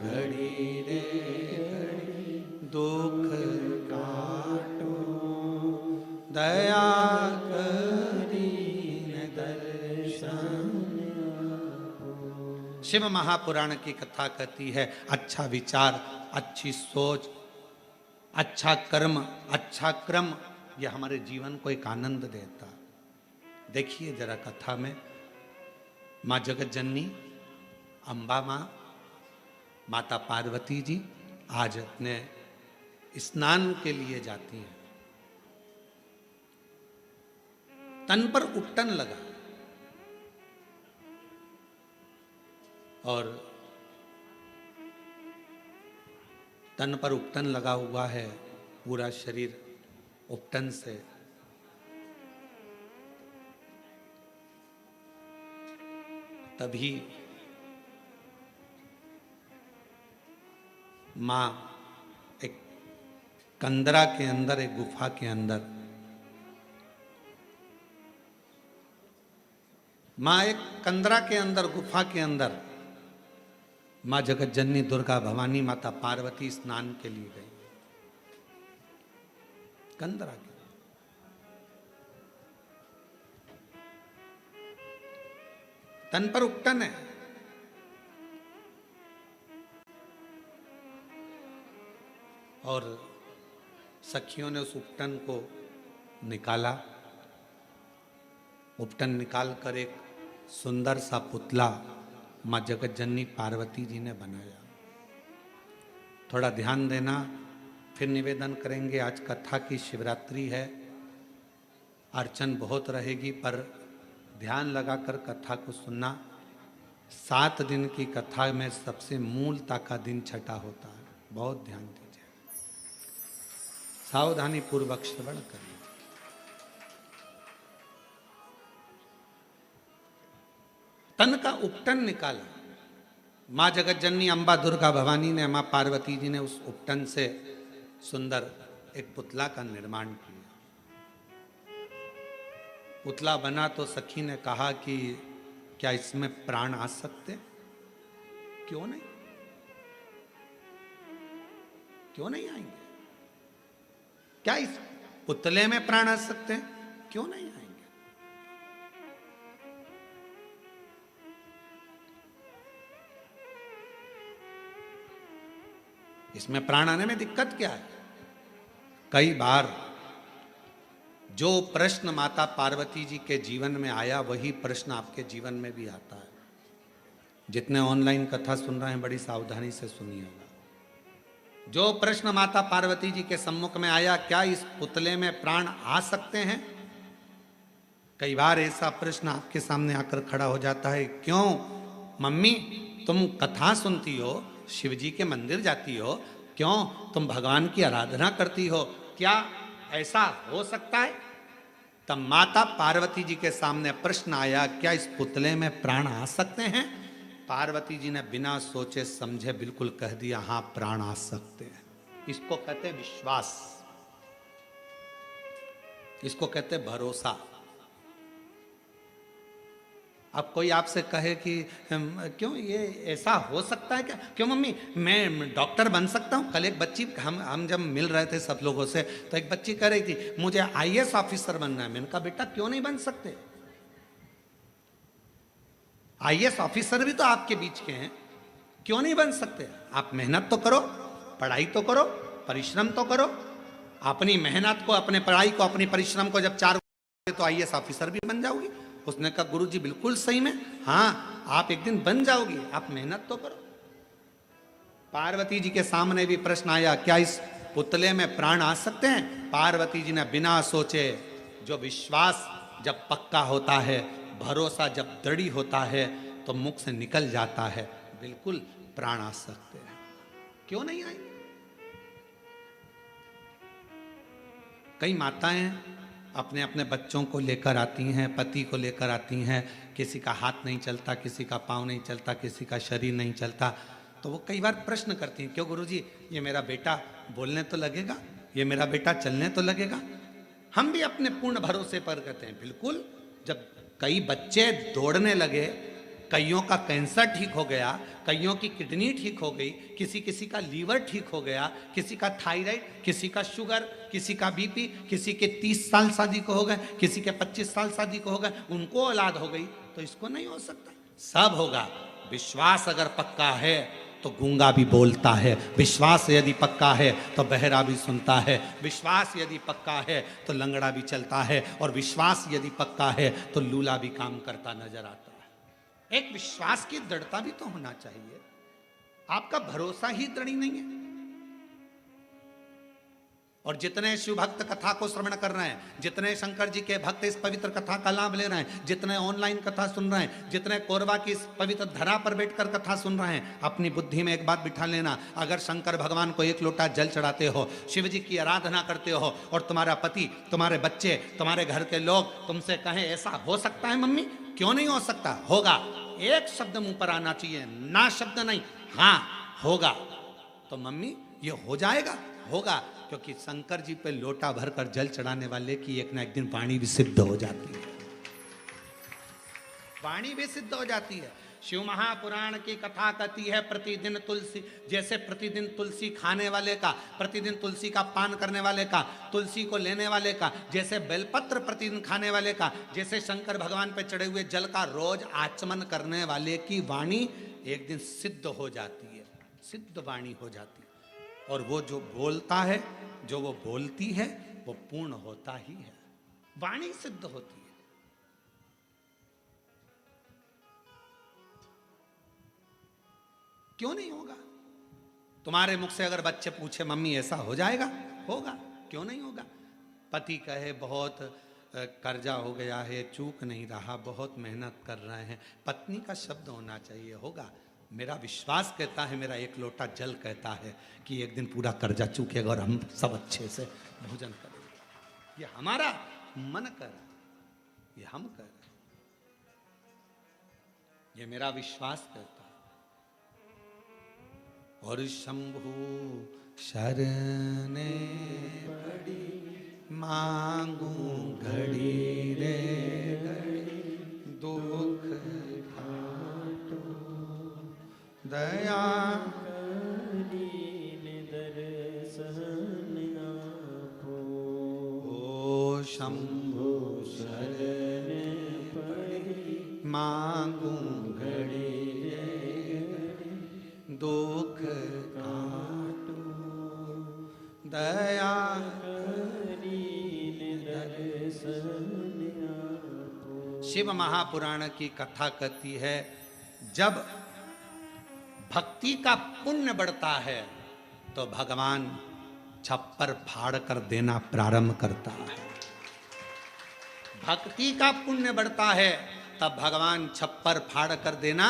घड़ी रे घड़ी, दुख काटो दया करी इन दर्शन। शिव महापुराण की कथा कहती है अच्छा विचार, अच्छी सोच, अच्छा कर्म, अच्छा क्रम, यह हमारे जीवन को एक आनंद देता। देखिए जरा कथा में माँ जगत जननी अम्बा माँ, माता पार्वती जी आज अपने स्नान के लिए जाती हैं। तन पर उपटन लगा और तन पर उपटन लगा हुआ है, पूरा शरीर उपटन से तभी माँ एक कंदरा के अंदर, एक गुफा के अंदर, माँ एक कंदरा के अंदर, गुफा के अंदर माँ जगत जननी दुर्गा भवानी माता पार्वती स्नान के लिए गई। कंदरा के तन पर उपटन है और सखियों ने उस उपटन को निकाला। उपटन निकाल कर एक सुंदर सा पुतला माँ जगत जननी पार्वती जी ने बनाया। थोड़ा ध्यान देना, फिर निवेदन करेंगे। आज कथा की शिवरात्रि है, अर्चन बहुत रहेगी, पर ध्यान लगाकर कथा को सुनना। 7 दिन की कथा में सबसे मूलता का दिन छठा होता है, बहुत ध्यान दीजिए, सावधानी पूर्वक श्रवण करिए। तन का उपटन निकाला। माँ जगत जननी अम्बा दुर्गा भवानी ने, माँ पार्वती जी ने उस उपटन से सुंदर एक पुतला का निर्माण किया। पुतला बना तो सखी ने कहा कि क्या इसमें प्राण आ सकते? क्यों नहीं, क्यों नहीं आएंगे? क्या इस पुतले में प्राण आ सकते हैं? क्यों नहीं आएंगे? इसमें प्राण आने में दिक्कत क्या है? कई बार जो प्रश्न माता पार्वती जी के जीवन में आया वही प्रश्न आपके जीवन में भी आता है। जितने ऑनलाइन कथा सुन रहे हैं बड़ी सावधानी से सुनिएगा। जो प्रश्न माता पार्वती जी के सम्मुख में आया, क्या इस पुतले में प्राण आ सकते हैं? कई बार ऐसा प्रश्न आपके सामने आकर खड़ा हो जाता है, क्यों मम्मी तुम कथा सुनती हो, शिव जी के मंदिर जाती हो, क्यों तुम भगवान की आराधना करती हो, क्या ऐसा हो सकता है? तब माता पार्वती जी के सामने प्रश्न आया, क्या इस पुतले में प्राण आ सकते हैं? पार्वती जी ने बिना सोचे समझे बिल्कुल कह दिया, हां प्राण आ सकते हैं। इसको कहते हैं विश्वास, इसको कहते हैं भरोसा। अब कोई आपसे कहे कि क्यों ये ऐसा हो सकता है क्या, क्यों मम्मी मैं डॉक्टर बन सकता हूँ? कल एक बच्ची, हम जब मिल रहे थे सब लोगों से, तो एक बच्ची कह रही थी मुझे आईएएस ऑफिसर बनना है। मैंने कहा बेटा क्यों नहीं बन सकते? आईएएस ऑफिसर भी तो आपके बीच के हैं, क्यों नहीं बन सकते? आप मेहनत तो करो, पढ़ाई तो करो, परिश्रम तो करो। अपनी मेहनत को, अपने पढ़ाई को, अपनी परिश्रम को जब 4 तो आईएएस ऑफिसर भी बन जाओगी। उसने कहा गुरुजी बिल्कुल सही में, हाँ आप एक दिन बन जाओगी, आप मेहनत तो करो। पार्वती जी के सामने भी प्रश्न आया, क्या इस पुतले में प्राण आ सकते हैं? पार्वती जी ने बिना सोचे, जो विश्वास जब पक्का होता है, भरोसा जब दृढ़ होता है, तो मुख से निकल जाता है, बिल्कुल प्राण आ सकते हैं। क्यों नहीं आए? कई माताएं अपने अपने बच्चों को लेकर आती हैं, पति को लेकर आती हैं, किसी का हाथ नहीं चलता, किसी का पाँव नहीं चलता, किसी का शरीर नहीं चलता, तो वो कई बार प्रश्न करती हैं, क्यों गुरुजी ये मेरा बेटा बोलने तो लगेगा, ये मेरा बेटा चलने तो लगेगा? हम भी अपने पूर्ण भरोसे पर कहते हैं बिल्कुल। जब कई बच्चे दौड़ने लगे, कईयों का कैंसर ठीक हो गया, कईयों की किडनी ठीक हो गई, किसी किसी का लीवर ठीक हो गया, किसी का थायराइड, किसी का शुगर, किसी का बीपी, किसी के 30 साल शादी को हो गए, किसी के 25 साल शादी को हो गए, उनको औलाद हो गई, तो इसको नहीं हो सकता? सब होगा। विश्वास अगर पक्का है तो गूंगा भी बोलता है, विश्वास यदि पक्का है तो बहरा भी सुनता है, विश्वास यदि पक्का है तो लंगड़ा भी चलता है, और विश्वास यदि पक्का है तो लूला भी काम करता नजर आता है। एक विश्वास की दृढ़ता भी तो होना चाहिए। आपका भरोसा ही दृढ़ नहीं है। और जितने शिव भक्त कथा को श्रवण कर रहे हैं, जितने शंकर जी के भक्त इस पवित्र कथा का लाभ ले रहे हैं, जितने ऑनलाइन कथा सुन रहे हैं, जितने कोरबा की इस पवित्र धरा पर बैठकर कथा सुन रहे हैं, अपनी बुद्धि में एक बात बिठा लेना, अगर शंकर भगवान को एक लोटा जल चढ़ाते हो, शिव जी की आराधना करते हो, और तुम्हारा पति, तुम्हारे बच्चे, तुम्हारे घर के लोग तुमसे कहें ऐसा हो सकता है मम्मी, क्यों नहीं हो सकता? होगा। एक शब्द मुंह पर आना चाहिए, ना शब्द नहीं, हाँ होगा। तो मम्मी ये हो जाएगा, होगा, क्योंकि शंकर जी पे लोटा भरकर जल चढ़ाने वाले की एक ना एक दिन वाणी भी सिद्ध हो जाती है, वाणी भी सिद्ध हो जाती है। शिव महापुराण की कथा कहती है, प्रतिदिन तुलसी, जैसे प्रतिदिन तुलसी खाने वाले का, प्रतिदिन तुलसी का पान करने वाले का, तुलसी को लेने वाले का, जैसे बेलपत्र प्रतिदिन खाने वाले का, जैसे शंकर भगवान पे चढ़े हुए जल का रोज आचमन करने वाले की वाणी एक दिन सिद्ध हो जाती है, सिद्ध वाणी हो जाती है। और वो जो बोलता है, जो वो बोलती है, वो पूर्ण होता ही है, वाणी सिद्ध होती है। क्यों नहीं होगा? तुम्हारे मुख से अगर बच्चे पूछे मम्मी ऐसा हो जाएगा, होगा, क्यों नहीं होगा? पति कहे बहुत कर्जा हो गया है, चूक नहीं रहा, बहुत मेहनत कर रहे हैं, पत्नी का शब्द होना चाहिए, होगा। मेरा विश्वास कहता है, मेरा एक लोटा जल कहता है कि एक दिन पूरा कर्जा चूकेगा और हम सब अच्छे से भोजन करेंगे। ये हमारा मन कर, ये हम कर, ये मेरा विश्वास कहता है। और शंभु शरणे पड़ी मांगू घड़ी रे घड़ी, दुख काटो दया दर्शन आपो। ओ शंभु शरणे पड़ी मांगू घड़ी दुख काटो दया शिव महापुराण की कथा कहती है, जब भक्ति का पुण्य बढ़ता है तो भगवान छप्पर फाड़ कर देना प्रारंभ करता है। भक्ति का पुण्य बढ़ता है तब भगवान छप्पर फाड़ कर देना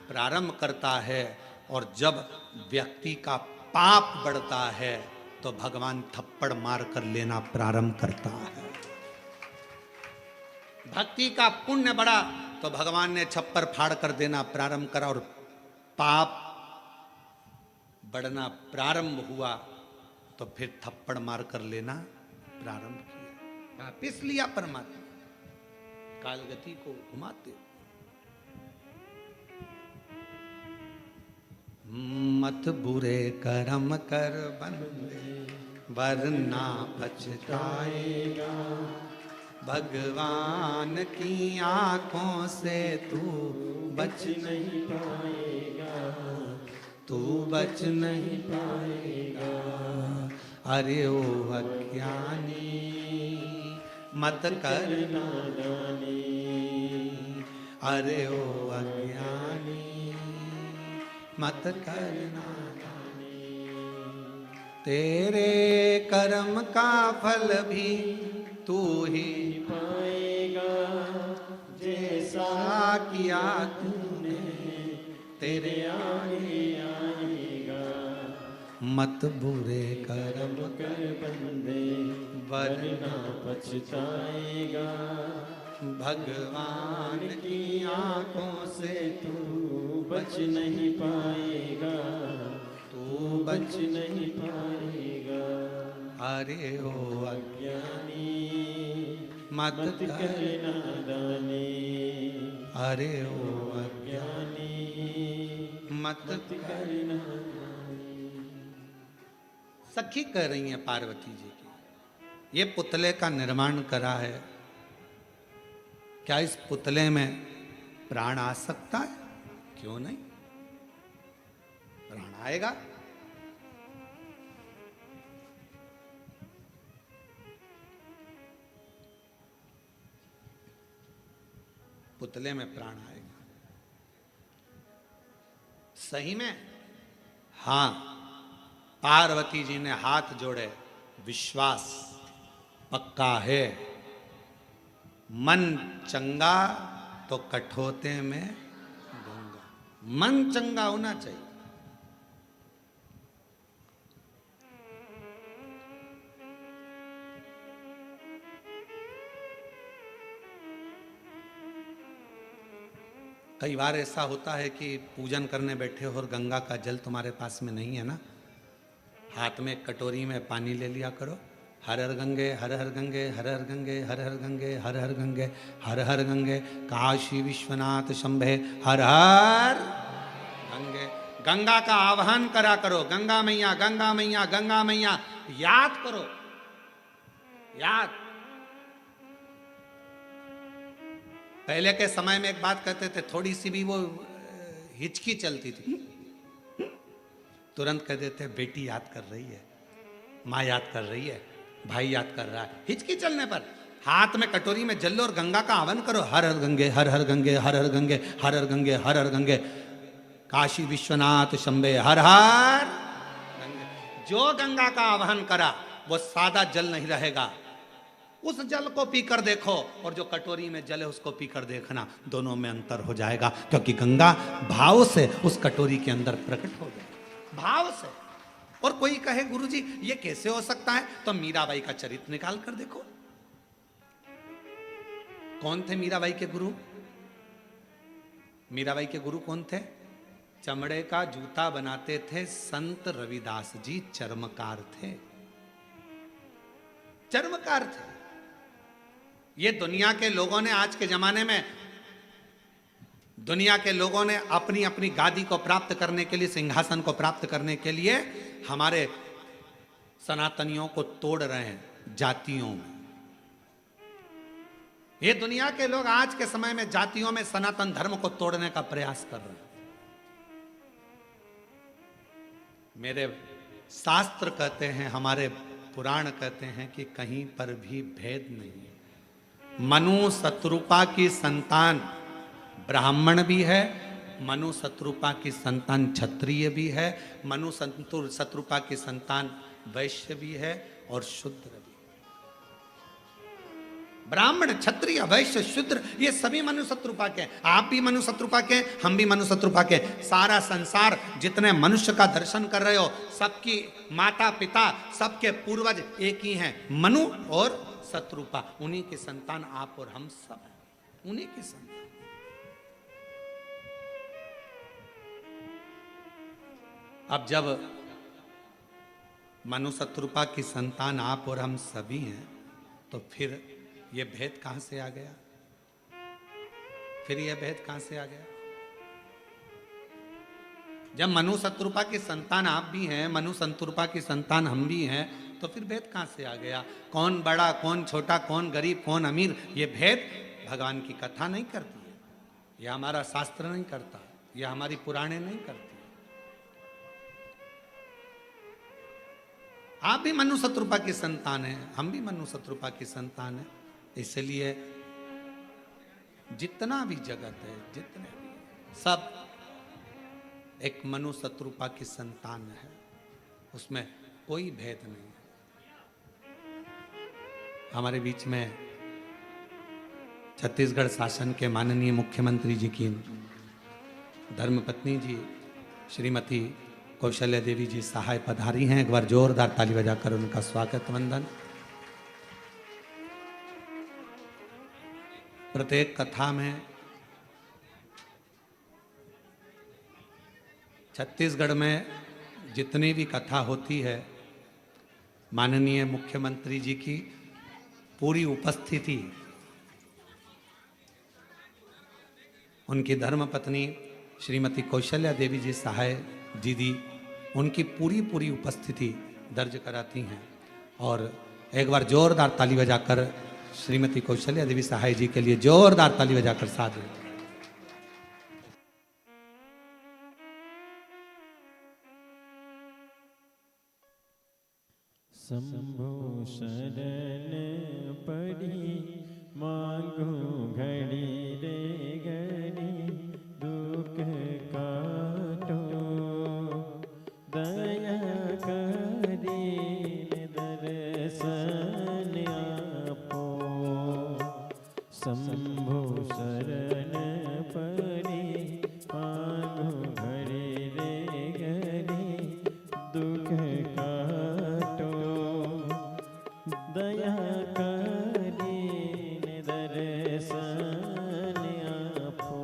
प्रारंभ करता है, और जब व्यक्ति का पाप बढ़ता है तो भगवान थप्पड़ मार कर लेना प्रारंभ करता है। भक्ति का पुण्य बढ़ा तो भगवान ने छप्पर फाड़ कर देना प्रारंभ करा, और पाप बढ़ना प्रारंभ हुआ तो फिर थप्पड़ मार कर लेना प्रारंभ किया। वापिस लिया परमात्मा, काल गति को घुमाते। मत बुरे कर्म कर बंदे वरना पछताएगा, भगवान की आंखों से तू बच नहीं पाएगा, तू बच नहीं पाएगा। अरे ओ अज्ञानी मत कर नादानी, अरे ओ अज्ञानी मत कर नादानी। तेरे कर्म का फल भी तू ही पाएगा, जैसा किया तूने तेरे आगे आएगा। मत बुरे कर्म कर बंदे वरना पछताएगा, भगवान की आंखों से तू बच नहीं पाएगा, तू बच नहीं पाएगा। अरे ओ अज्ञानी मत कर नादानी, अरे ओ अज्ञानी मत कर नादानी। सखी कह रही हैं पार्वती जी की, ये पुतले का निर्माण करा है, क्या इस पुतले में प्राण आ सकता है? क्यों नहीं, प्राण आएगा। पुतले में प्राण आएगा। सही में? हां, पार्वती जी ने हाथ जोड़े, विश्वास पक्का है। मन चंगा तो कठोते में गंगा। मन चंगा होना चाहिए। कई बार ऐसा होता है कि पूजन करने बैठे हो और गंगा का जल तुम्हारे पास में नहीं है ना, हाथ में कटोरी में पानी ले लिया करो। हर हर गंगे हर हर गंगे हर हर गंगे हर हर गंगे हर हर गंगे हर हर गंगे, काशी विश्वनाथ शंभे हर हर गंगे। गंगा का आह्वान करा करो, गंगा मैया गंगा मैया गंगा मैया, याद करो, याद। पहले के समय में एक बात कहते थे, थोड़ी सी भी वो हिचकी चलती थी, तुरंत कह देते बेटी याद कर रही है, माँ याद कर रही है, भाई याद कर रहा है। हिचकी चलने पर हाथ में कटोरी में जल लो और गंगा का आह्वान करो, हर हर गंगे हर हर गंगे हर हर गंगे हर हर गंगे हर हर गंगे, काशी विश्वनाथ शंभे हर हर गंगे। जो गंगा का आह्वान करा वो सादा जल नहीं रहेगा, उस जल को पीकर देखो और जो कटोरी में जल है उसको पीकर देखना, दोनों में अंतर हो जाएगा, क्योंकि गंगा भाव से उस कटोरी के अंदर प्रकट हो जाएगा, भाव से। और कोई कहे गुरुजी ये कैसे हो सकता है, तो मीराबाई का चरित्र निकाल कर देखो। कौन थे मीराबाई के गुरु? मीराबाई के गुरु कौन थे? चमड़े का जूता बनाते थे संत रविदास जी, चर्मकार थे, चर्मकार थे। ये दुनिया के लोगों ने, आज के जमाने में दुनिया के लोगों ने अपनी अपनी गादी को प्राप्त करने के लिए, सिंहासन को प्राप्त करने के लिए हमारे सनातनियों को तोड़ रहे हैं जातियों में। ये दुनिया के लोग आज के समय में जातियों में सनातन धर्म को तोड़ने का प्रयास कर रहे हैं। मेरे शास्त्र कहते हैं, हमारे पुराण कहते हैं कि कहीं पर भी भेद नहीं है। मनु शत्रुपा की संतान ब्राह्मण भी है मनु शत्रुपा की संतान क्षत्रिय भी है, मनु शत्रुपा की संतान वैश्य भी है और शूद्र भी। ब्राह्मण, क्षत्रिय, वैश्य, शूद्र ये सभी मनु शत्रुपा के हैं। आप भी मनु शत्रुपा के, हम भी मनु शत्रुपा के। सारा संसार जितने मनुष्य का दर्शन कर रहे हो, सबकी माता पिता, सबके पूर्वज एक ही हैं, मनु और शत्रुपा। उन्हीं के संतान आप और हम सब हैं, उन्हीं की संतान। अब जब मनु शत्रुपा की संतान आप और हम सभी हैं, तो फिर ये भेद कहां से आ गया? फिर यह भेद कहां से आ गया? जब मनु शत्रुपा की संतान आप भी हैं, मनु शत्रुपा की संतान हम भी हैं, तो फिर भेद कहां से आ गया? कौन बड़ा, कौन छोटा, कौन गरीब, कौन अमीर, ये भेद भगवान की कथा नहीं करती है, यह हमारा शास्त्र नहीं करता, यह हमारी पुराणे नहीं करती। आप भी मनु शत्रुपा की संतान हैं, हम भी मनु शत्रुपा की संतान हैं। इसलिए जितना भी जगत है, जितने भी सब एक मनु शत्रुपा की संतान है, उसमें कोई भेद नहीं है। हमारे बीच में छत्तीसगढ़ शासन के माननीय मुख्यमंत्री जी की धर्मपत्नी जी श्रीमती कौशल्या देवी जी सहाय पधारी हैं। एक बार जोरदार ताली बजाकर उनका स्वागत वंदन। प्रत्येक कथा में छत्तीसगढ़ में जितनी भी कथा होती है, माननीय मुख्यमंत्री जी की पूरी उपस्थिति, उनकी धर्मपत्नी श्रीमती कौशल्या देवी जी सहाय दीदी, उनकी पूरी उपस्थिति दर्ज कराती हैं। और एक बार जोरदार ताली बजाकर श्रीमती कौशल्या देवी सहाय जी के लिए जोरदार ताली बजाकर साथ में। शंभो शरण पड़ी मांगो घड़ी रे घड़ी, दुख काटो दया करी दर्शन आपो। शंभो शरण पड़ी मांगो घड़ी रे घड़ी, दुख काटो दया करी दर्शन आपो।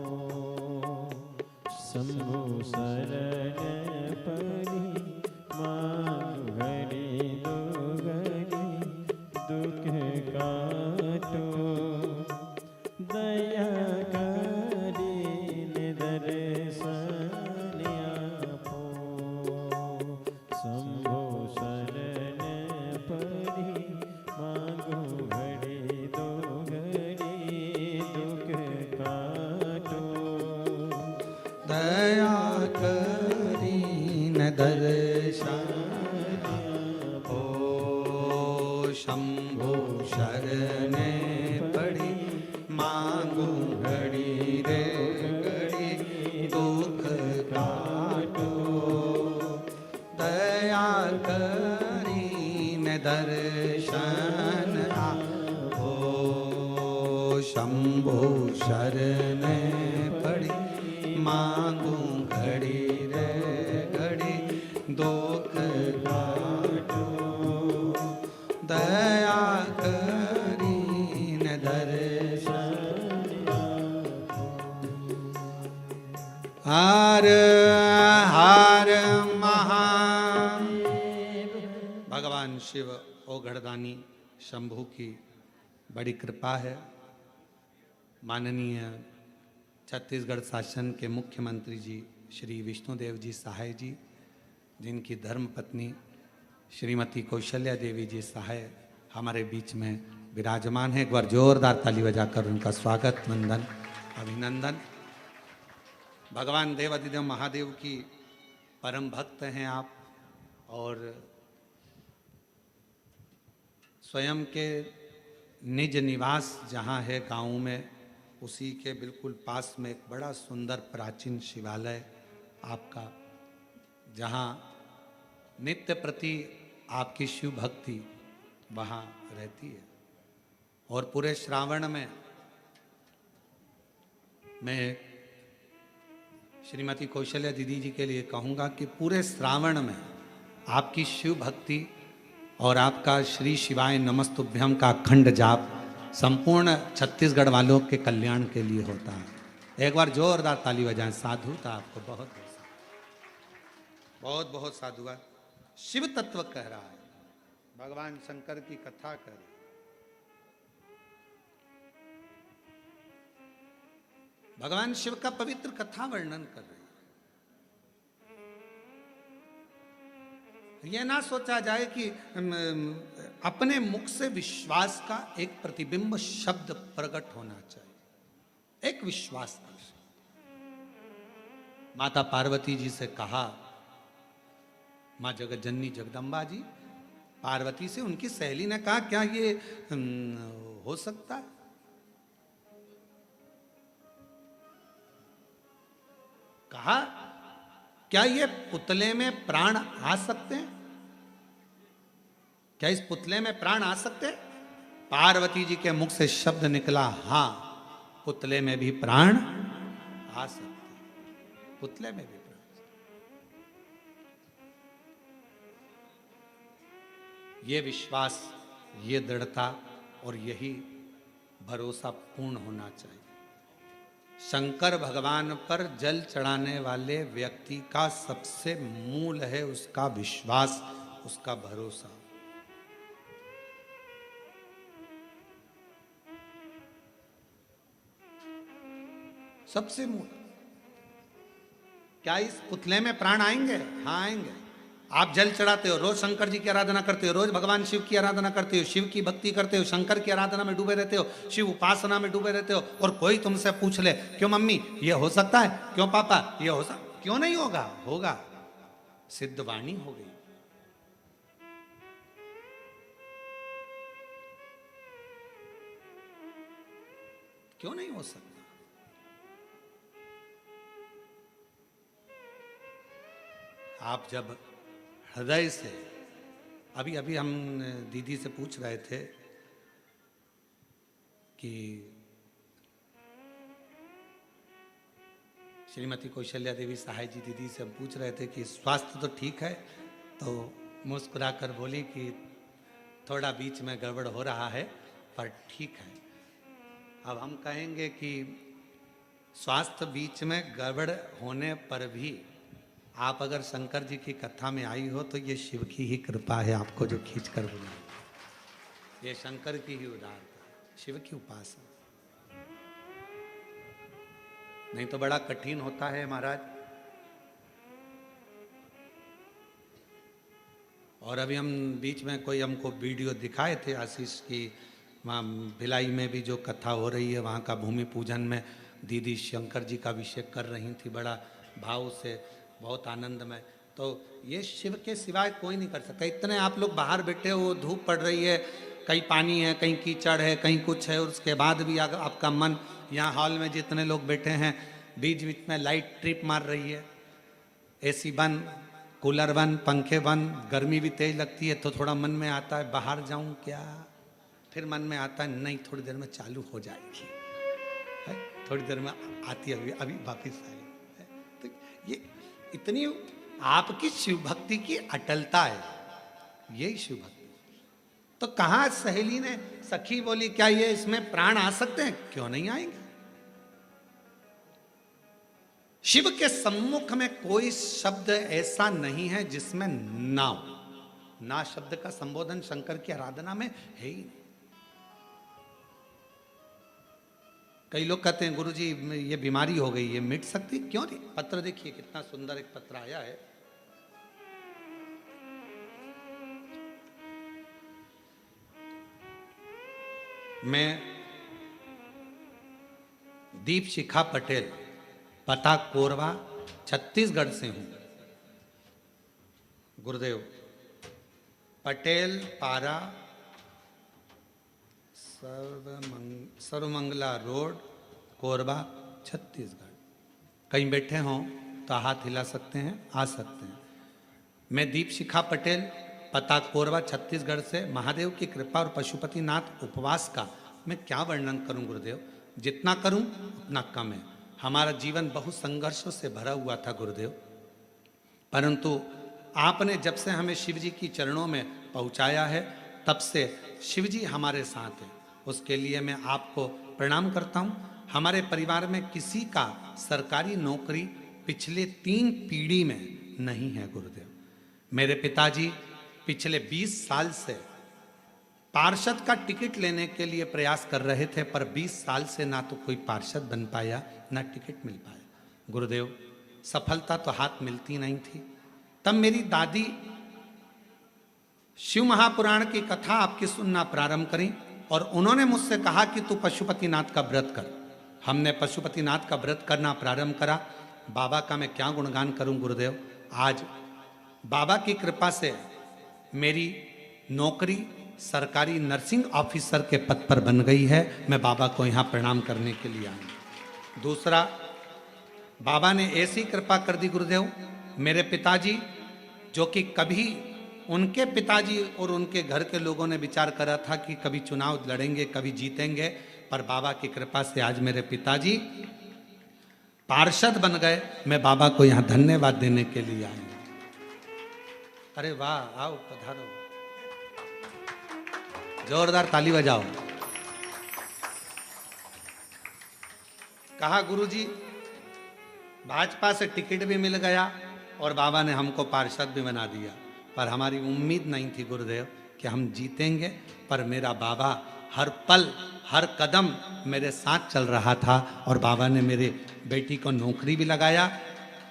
शंभो शरण पड़ी मांग घड़ी दो घड़ी, दुख काटो दया करी दर्शन आपो। शंभो शरण पड़ी मांगो घड़ी दो घड़ी, दुख काटो दया करी न दर्शन हो। शंभो शरण पड़ी मांगू घड़ी रे घड़ी, दुख काटो दया करी न दर्शन हो। शंभो शरण पड़ी मांगू घड़ी रे घड़ी, दुख काटो दया करी न दर्शन। हर हर महादेव। भगवान शिव ओघड़दानी शंभु की बड़ी कृपा है। माननीय छत्तीसगढ़ शासन के मुख्यमंत्री जी श्री विष्णुदेव जी सहाय जी, जिनकी धर्मपत्नी श्रीमती कौशल्या देवी जी सहाय हमारे बीच में विराजमान है। एक बार जोरदार ताली बजाकर उनका स्वागत वंदन अभिनंदन। भगवान देवाधिदेव महादेव की परम भक्त हैं आप, और स्वयं के निज निवास जहाँ है गाँव में, उसी के बिल्कुल पास में एक बड़ा सुंदर प्राचीन शिवालय आपका, जहाँ नित्य प्रति आपकी शिव भक्ति वहाँ रहती है। और पूरे श्रावण में मैं श्रीमती कौशल्या दीदी जी के लिए कहूँगा कि पूरे श्रावण में आपकी शिव भक्ति और आपका श्री शिवाय नमस्तुभ्यम का अखंड जाप संपूर्ण छत्तीसगढ़ वालों के कल्याण के लिए होता है। एक बार जोरदार ताली बजाएं। साधु था आपको बहुत बहुत बहुत साधुवाद। शिव तत्व कह रहा है, भगवान शंकर की कथा कर रही है। भगवान शिव का पवित्र कथा वर्णन कर रही है। यह ना सोचा जाए कि अपने मुख से विश्वास का एक प्रतिबिंब शब्द प्रकट होना चाहिए, एक विश्वास का शब्द। माता पार्वती जी से कहा, मां जगतजननी जगदम्बा जी पार्वती से, उनकी सहेली ने कहा क्या ये हो सकता है? कहा क्या ये पुतले में प्राण आ सकते हैं? क्या इस पुतले में प्राण आ सकते हैं? पार्वती जी के मुख से शब्द निकला, हां पुतले में भी प्राण आ सकते हैं, पुतले में भी प्राण। ये विश्वास, ये दृढ़ता और यही भरोसा पूर्ण होना चाहिए। शंकर भगवान पर जल चढ़ाने वाले व्यक्ति का सबसे मूल है उसका विश्वास, उसका भरोसा। सबसे मूल। क्या इस पुतले में प्राण आएंगे? हाँ आएंगे। आप जल चढ़ाते हो, रोज शंकर जी की आराधना करते हो, रोज भगवान शिव की आराधना करते हो, शिव की भक्ति करते हो, शंकर की आराधना में डूबे रहते हो, शिव उपासना में डूबे रहते हो, और कोई तुमसे पूछ ले क्यों मम्मी ये हो सकता है, क्यों पापा ये हो सकता, क्यों नहीं होगा? होगा। सिद्ध वाणी हो गई। क्यों नहीं हो सकता? आप जब हृदय से, अभी अभी हम दीदी से पूछ रहे थे कि श्रीमती कौशल्या देवी सहाय जी दीदी से हम पूछ रहे थे कि स्वास्थ्य तो ठीक है, तो मुस्कुराकर बोली कि थोड़ा बीच में गड़बड़ हो रहा है पर ठीक है। अब हम कहेंगे कि स्वास्थ्य बीच में गड़बड़ होने पर भी आप अगर शंकर जी की कथा में आई हो तो ये शिव की ही कृपा है आपको जो खींच कर बुलाई। ये शंकर की ही उदारता, शिव की उपासना। नहीं तो बड़ा कठिन होता है महाराज। और अभी हम बीच में कोई हमको वीडियो दिखाए थे आशीष की, वहाँ भिलाई में भी जो कथा हो रही है वहाँ का भूमि पूजन में दीदी शंकर जी का अभिषेक कर रही थी बड़ा भाव से, बहुत आनंद में। तो ये शिव के सिवाय कोई नहीं कर सकता। इतने आप लोग बाहर बैठे हो, धूप पड़ रही है, कहीं पानी है, कहीं कीचड़ है, कहीं कुछ है, और उसके बाद भी आपका मन, यहाँ हॉल में जितने लोग बैठे हैं, बीच बीच में लाइट ट्रिप मार रही है, एसी बंद, कूलर बंद, पंखे बंद, गर्मी भी तेज लगती है, तो थोड़ा मन में आता है बाहर जाऊं क्या, फिर मन में आता है नहीं थोड़ी देर में चालू हो जाएगी, है? थोड़ी देर में आती है, अभी वापिस आएगी। तो ये इतनी आपकी शिव भक्ति की अटलता है, यही शिव भक्ति। तो कहा सहेली ने, सखी बोली क्या ये इसमें प्राण आ सकते हैं? क्यों नहीं आएंगे? शिव के सम्मुख में कोई शब्द ऐसा नहीं है जिसमें ना हो। ना शब्द का संबोधन शंकर की आराधना में है ही नहीं। कई लोग कहते हैं गुरुजी ये बीमारी हो गई, ये मिट सकती? क्यों नहीं। पत्र देखिए कितना सुंदर एक पत्र आया है। मैं दीप शिखा पटेल, पता कोरबा, छत्तीसगढ़ से हूं। गुरुदेव, पटेल पारा, सर्वमंगला रोड, कोरबा छत्तीसगढ़। कहीं बैठे हों तो हाथ हिला सकते हैं, आ सकते हैं। मैं दीप शिखा पटेल, पता कोरबा छत्तीसगढ़ से। महादेव की कृपा और पशुपतिनाथ उपवास का मैं क्या वर्णन करूं गुरुदेव, जितना करूं उतना कम है। हमारा जीवन बहुत संघर्षों से भरा हुआ था गुरुदेव, परंतु आपने जब से हमें शिव जी की चरणों में पहुंचाया है तब से शिव जी हमारे साथ हैं। उसके लिए मैं आपको प्रणाम करता हूं। हमारे परिवार में किसी का सरकारी नौकरी पिछले 3 पीढ़ी में नहीं है गुरुदेव। मेरे पिताजी पिछले 20 साल से पार्षद का टिकट लेने के लिए प्रयास कर रहे थे, पर 20 साल से ना तो कोई पार्षद बन पाया ना टिकट मिल पाया गुरुदेव। सफलता तो हाथ मिलती नहीं थी। तब मेरी दादी शिव महापुराण की कथा आपकी सुनना प्रारंभ करी और उन्होंने मुझसे कहा कि तू पशुपतिनाथ का व्रत कर। हमने पशुपतिनाथ का व्रत करना प्रारंभ करा। बाबा का मैं क्या गुणगान करूं गुरुदेव। आज बाबा की कृपा से मेरी नौकरी सरकारी नर्सिंग ऑफिसर के पद पर बन गई है। मैं बाबा को यहाँ प्रणाम करने के लिए आया। दूसरा, बाबा ने ऐसी कृपा कर दी गुरुदेव, मेरे पिताजी जो कि कभी उनके पिताजी और उनके घर के लोगों ने विचार करा था कि कभी चुनाव लड़ेंगे, कभी जीतेंगे, पर बाबा की कृपा से आज मेरे पिताजी पार्षद बन गए। मैं बाबा को यहाँ धन्यवाद देने के लिए आया। अरे वाह, आओ पधारो, जोरदार ताली बजाओ। कहा गुरुजी भाजपा से टिकट भी मिल गया और बाबा ने हमको पार्षद भी बना दिया, पर हमारी उम्मीद नहीं थी गुरुदेव कि हम जीतेंगे। पर मेरा बाबा हर पल हर कदम मेरे साथ चल रहा था और बाबा ने मेरे बेटी को नौकरी भी लगाया।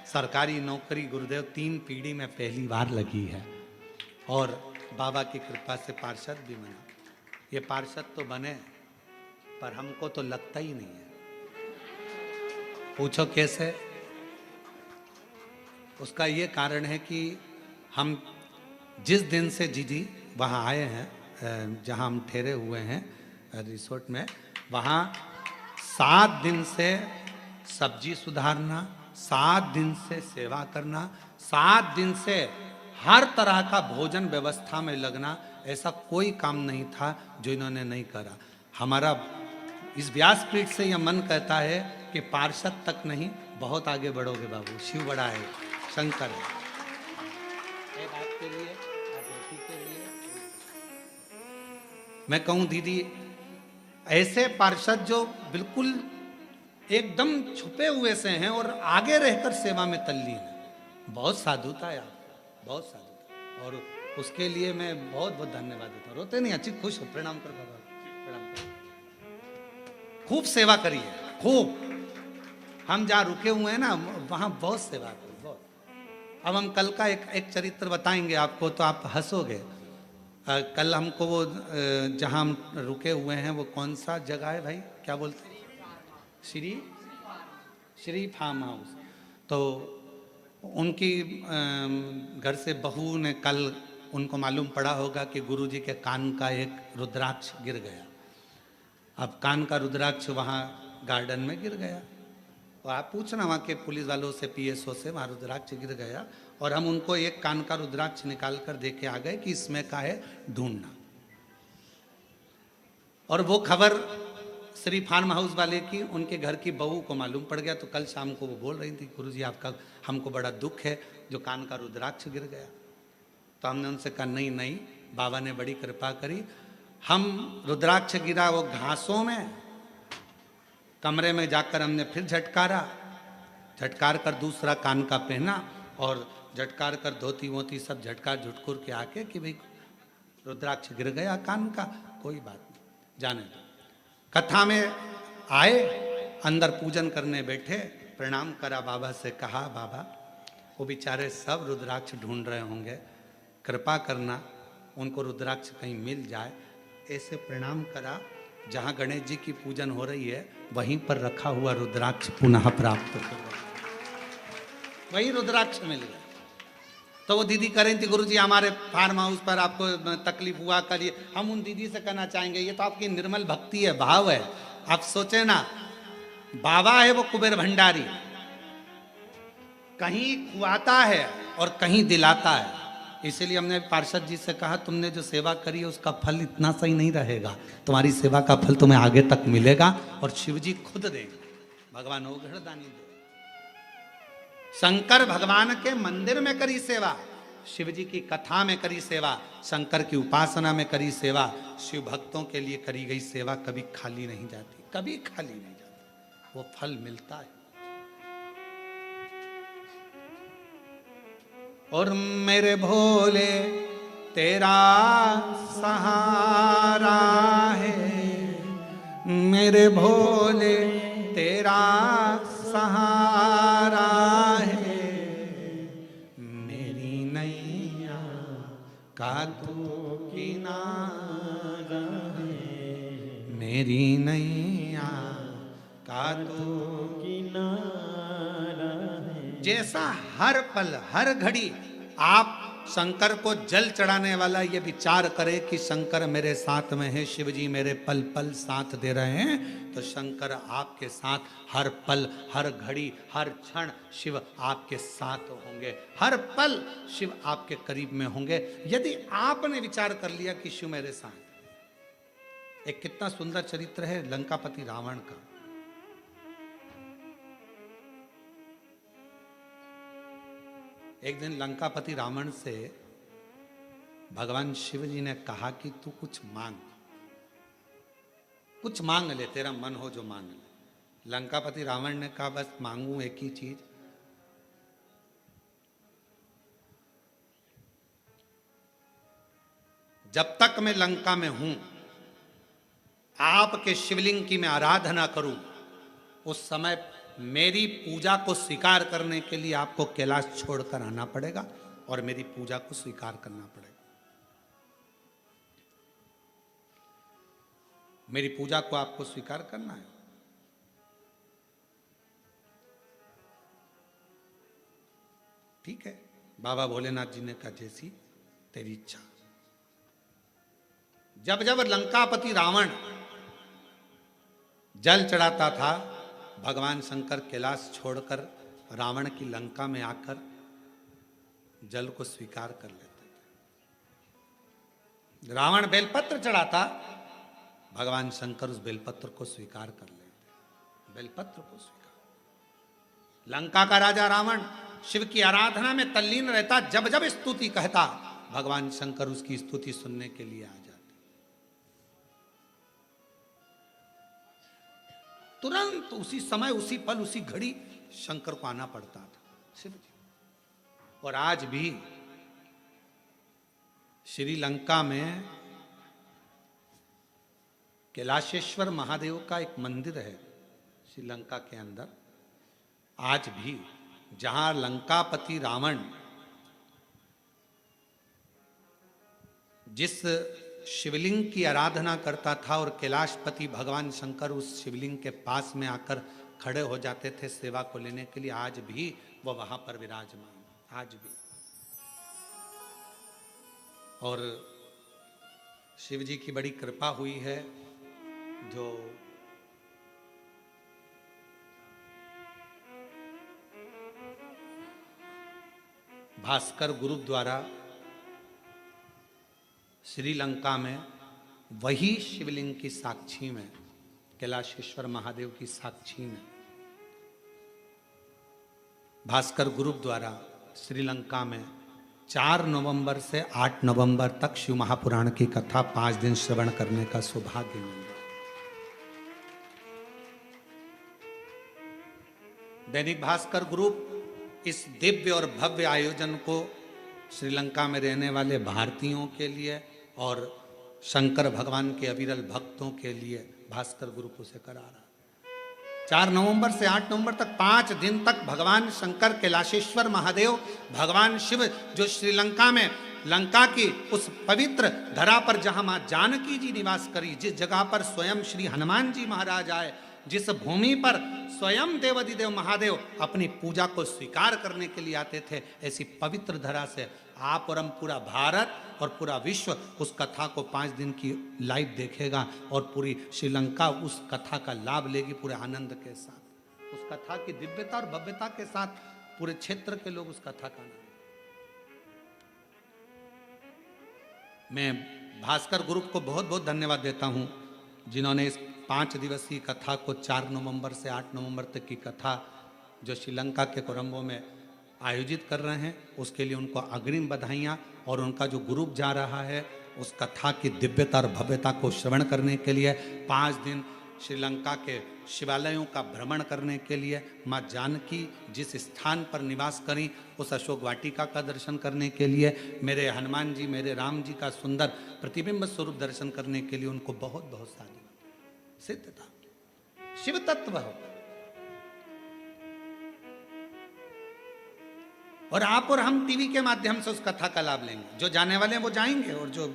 सरकारी नौकरी गुरुदेव 3 पीढ़ी में पहली बार लगी है और बाबा की कृपा से पार्षद भी बना। ये पार्षद तो बने पर हमको तो लगता ही नहीं है। पूछो कैसे? उसका ये कारण है कि हम जिस दिन से जी वहाँ आए हैं, जहाँ हम ठहरे हुए हैं रिसोर्ट में, वहाँ 7 दिन से सब्जी सुधारना, 7 दिन से सेवा करना, 7 दिन से हर तरह का भोजन व्यवस्था में लगना, ऐसा कोई काम नहीं था जो इन्होंने नहीं करा। हमारा इस व्यासपीठ से यह मन कहता है कि पार्षद तक नहीं, बहुत आगे बढ़ोगे बाबू। शिव बड़ा है, शंकर है। एक आपके लिए, आप बेटी के लिए मैं कहूँ दीदी, ऐसे पार्षद जो बिल्कुल एकदम छुपे हुए से हैं और आगे रहकर सेवा में तल्लीन है, बहुत साधुता है आप, बहुत साधुता। और उसके लिए मैं बहुत बहुत धन्यवाद देता हूँ। रोते नहीं, अच्छी खुश हो। प्रणाम कर बाबा, प्रणाम कर। खूब सेवा करिए, खूब। हम जहाँ रुके हुए हैं ना वहाँ बहुत सेवा करिए, बहुत। अब हम कल का एक चरित्र बताएंगे आपको तो आप हंसोगे। कल हमको वो जहाँ हम रुके हुए हैं वो कौन सा जगह है भाई, क्या बोलते हैं? Shri farm house. तो उनकी घर से बहू ने कल, उनको मालूम पड़ा होगा कि गुरुजी के कान का एक रुद्राक्ष गिर गया। अब कान का रुद्राक्ष वहाँ गार्डन में गिर गया। तो आप पूछना वहाँ के पुलिस वालों से, पीएसओ से, वहाँ रुद्राक्ष गिर गया और हम उनको एक कान का रुद्राक्ष निकाल कर दे के आ गए कि इसमें का है ढूंढना। और वो खबर श्री फार्म हाउस वाले की उनके घर की बहू को मालूम पड़ गया। तो कल शाम को वो बोल रही थी, गुरुजी आपका, हमको बड़ा दुख है जो कान का रुद्राक्ष गिर गया। तो हमने उनसे कहा नहीं नहीं, बाबा ने बड़ी कृपा करी। हम रुद्राक्ष गिरा वो घासों में, कमरे में जाकर हमने फिर झटकारा, झटकार कर दूसरा कान का पहना और झटकार कर धोती वोती सब झटकार झुटकुर के आके कि भाई रुद्राक्ष गिर गया कान का, कोई बात नहीं, जाने दो। कथा में आए, अंदर पूजन करने बैठे, प्रणाम करा, बाबा से कहा बाबा वो बेचारे सब रुद्राक्ष ढूंढ रहे होंगे, कृपा करना उनको रुद्राक्ष कहीं मिल जाए। ऐसे प्रणाम करा, जहाँ गणेश जी की पूजन हो रही है वहीं पर रखा हुआ रुद्राक्ष पुनः प्राप्त कर, वही रुद्राक्ष मिल गया। तो वो दीदी कह रही थी गुरुजी हमारे फार्म हाउस पर आपको तकलीफ हुआ, करिए। हम उन दीदी से कहना चाहेंगे ये तो आपकी निर्मल भक्ति है, भाव है। आप सोचे ना बाबा है वो कुबेर भंडारी, कहीं खुआता है और कहीं दिलाता है। इसीलिए हमने पार्षद जी से कहा तुमने जो सेवा करी है उसका फल इतना सही नहीं रहेगा, तुम्हारी सेवा का फल तुम्हें आगे तक मिलेगा और शिव जी खुद देंगे। भगवान हो घृणदानी दो। शंकर भगवान के मंदिर में करी सेवा, शिव जी की कथा में करी सेवा, शंकर की उपासना में करी सेवा, शिव भक्तों के लिए करी गई सेवा कभी खाली नहीं जाती, कभी खाली नहीं जाती, वो फल मिलता है। और मेरे भोले तेरा सहारा है, मेरे भोले तेरा सहारा है, मेरी नैया का तू किनारा है, मेरी नैया का तू किनारा है। जैसा हर पल हर घड़ी आप शंकर को जल चढ़ाने वाला ये विचार करे कि शंकर मेरे साथ में है, शिव जी मेरे पल पल साथ दे रहे हैं, तो शंकर आपके साथ हर पल हर घड़ी हर क्षण शिव आपके साथ होंगे, हर पल शिव आपके करीब में होंगे। यदि आपने विचार कर लिया कि शिव मेरे साथ। एक कितना सुंदर चरित्र है लंकापति रावण का। एक दिन लंकापति रावण से भगवान शिव जी ने कहा कि तू कुछ मांग, कुछ मांग ले, तेरा मन हो जो मांग ले। लंकापति रावण ने कहा बस मांगू एक ही चीज, जब तक मैं लंका में हूं आपके शिवलिंग की मैं आराधना करूं, उस समय मेरी पूजा को स्वीकार करने के लिए आपको कैलाश छोड़कर आना पड़ेगा और मेरी पूजा को स्वीकार करना पड़ेगा। मेरी पूजा को आपको स्वीकार करना है। ठीक है, बाबा भोलेनाथ जी ने कहा जैसी तेरी इच्छा। जब जब लंकापति रावण जल चढ़ाता था, भगवान शंकर कैलाश छोड़कर रावण की लंका में आकर जल को स्वीकार कर लेते थे। रावण बेलपत्र चढ़ाता, भगवान शंकर उस बेलपत्र को स्वीकार कर लेते, बेलपत्र को स्वीकार। लंका का राजा रावण शिव की आराधना में तल्लीन रहता, जब जब स्तुति कहता, भगवान शंकर उसकी स्तुति सुनने के लिए आ जाते। तुरंत उसी समय उसी पल उसी घड़ी शंकर को आना पड़ता था शिव जी। और आज भी श्रीलंका में कैलाशेश्वर महादेव का एक मंदिर है श्रीलंका के अंदर। आज भी जहां लंकापति रावण जिस शिवलिंग की आराधना करता था और कैलाशपति भगवान शंकर उस शिवलिंग के पास में आकर खड़े हो जाते थे सेवा को लेने के लिए, आज भी वो वहां पर विराजमान, आज भी। और शिव जी की बड़ी कृपा हुई है, जो भास्कर गुरु द्वारा श्रीलंका में वही शिवलिंग की साक्षी में, कैलाशेश्वर महादेव की साक्षी में, भास्कर ग्रुप द्वारा श्रीलंका में 4 नवंबर से 8 नवंबर तक शिव महापुराण की कथा 5 दिन श्रवण करने का सौभाग्य मिला। दैनिक भास्कर ग्रुप इस दिव्य और भव्य आयोजन को श्रीलंका में रहने वाले भारतीयों के लिए और शंकर भगवान के अविरल भक्तों के लिए भास्कर ग्रुप उसे करा रहा। 4 नवंबर से 8 नवंबर तक 5 दिन तक भगवान शंकर कैलाशेश्वर महादेव, भगवान शिव जो श्रीलंका में लंका की उस पवित्र धरा पर जहां मां जानकी जी निवास करी, जिस जगह पर स्वयं श्री हनुमान जी महाराज आए, जिस भूमि पर स्वयं देवाधिदेव महादेव अपनी पूजा को स्वीकार करने के लिए आते थे, ऐसी पवित्र धरा से आप और हम पूरा भारत और पूरा विश्व उस कथा को 5 दिन की लाइव देखेगा और पूरी श्रीलंका उस कथा का लाभ लेगी पूरे आनंद के साथ। उस कथा की दिव्यता और भव्यता के साथ पूरे क्षेत्र के लोग उस कथा का नाम। मैं भास्कर ग्रुप को बहुत बहुत धन्यवाद देता हूं, जिन्होंने इस 5 दिवसीय कथा को 4 नवंबर से 8 नवंबर तक की कथा जो श्रीलंका के कोलंबो में आयोजित कर रहे हैं, उसके लिए उनको अग्रिम बधाइयाँ। और उनका जो ग्रुप जा रहा है उस कथा की दिव्यता और भव्यता को श्रवण करने के लिए 5 दिन श्रीलंका के शिवालयों का भ्रमण करने के लिए, माँ जानकी जिस स्थान पर निवास करी उस अशोक वाटिका का दर्शन करने के लिए, मेरे हनुमान जी मेरे राम जी का सुंदर प्रतिबिंब स्वरूप दर्शन करने के लिए उनको बहुत बहुत साधुवाद। सिद्धता शिव तत्व हो। और आप और हम टीवी के माध्यम से उस कथा का लाभ लेंगे। जो जाने वाले हैं वो जाएंगे, और जो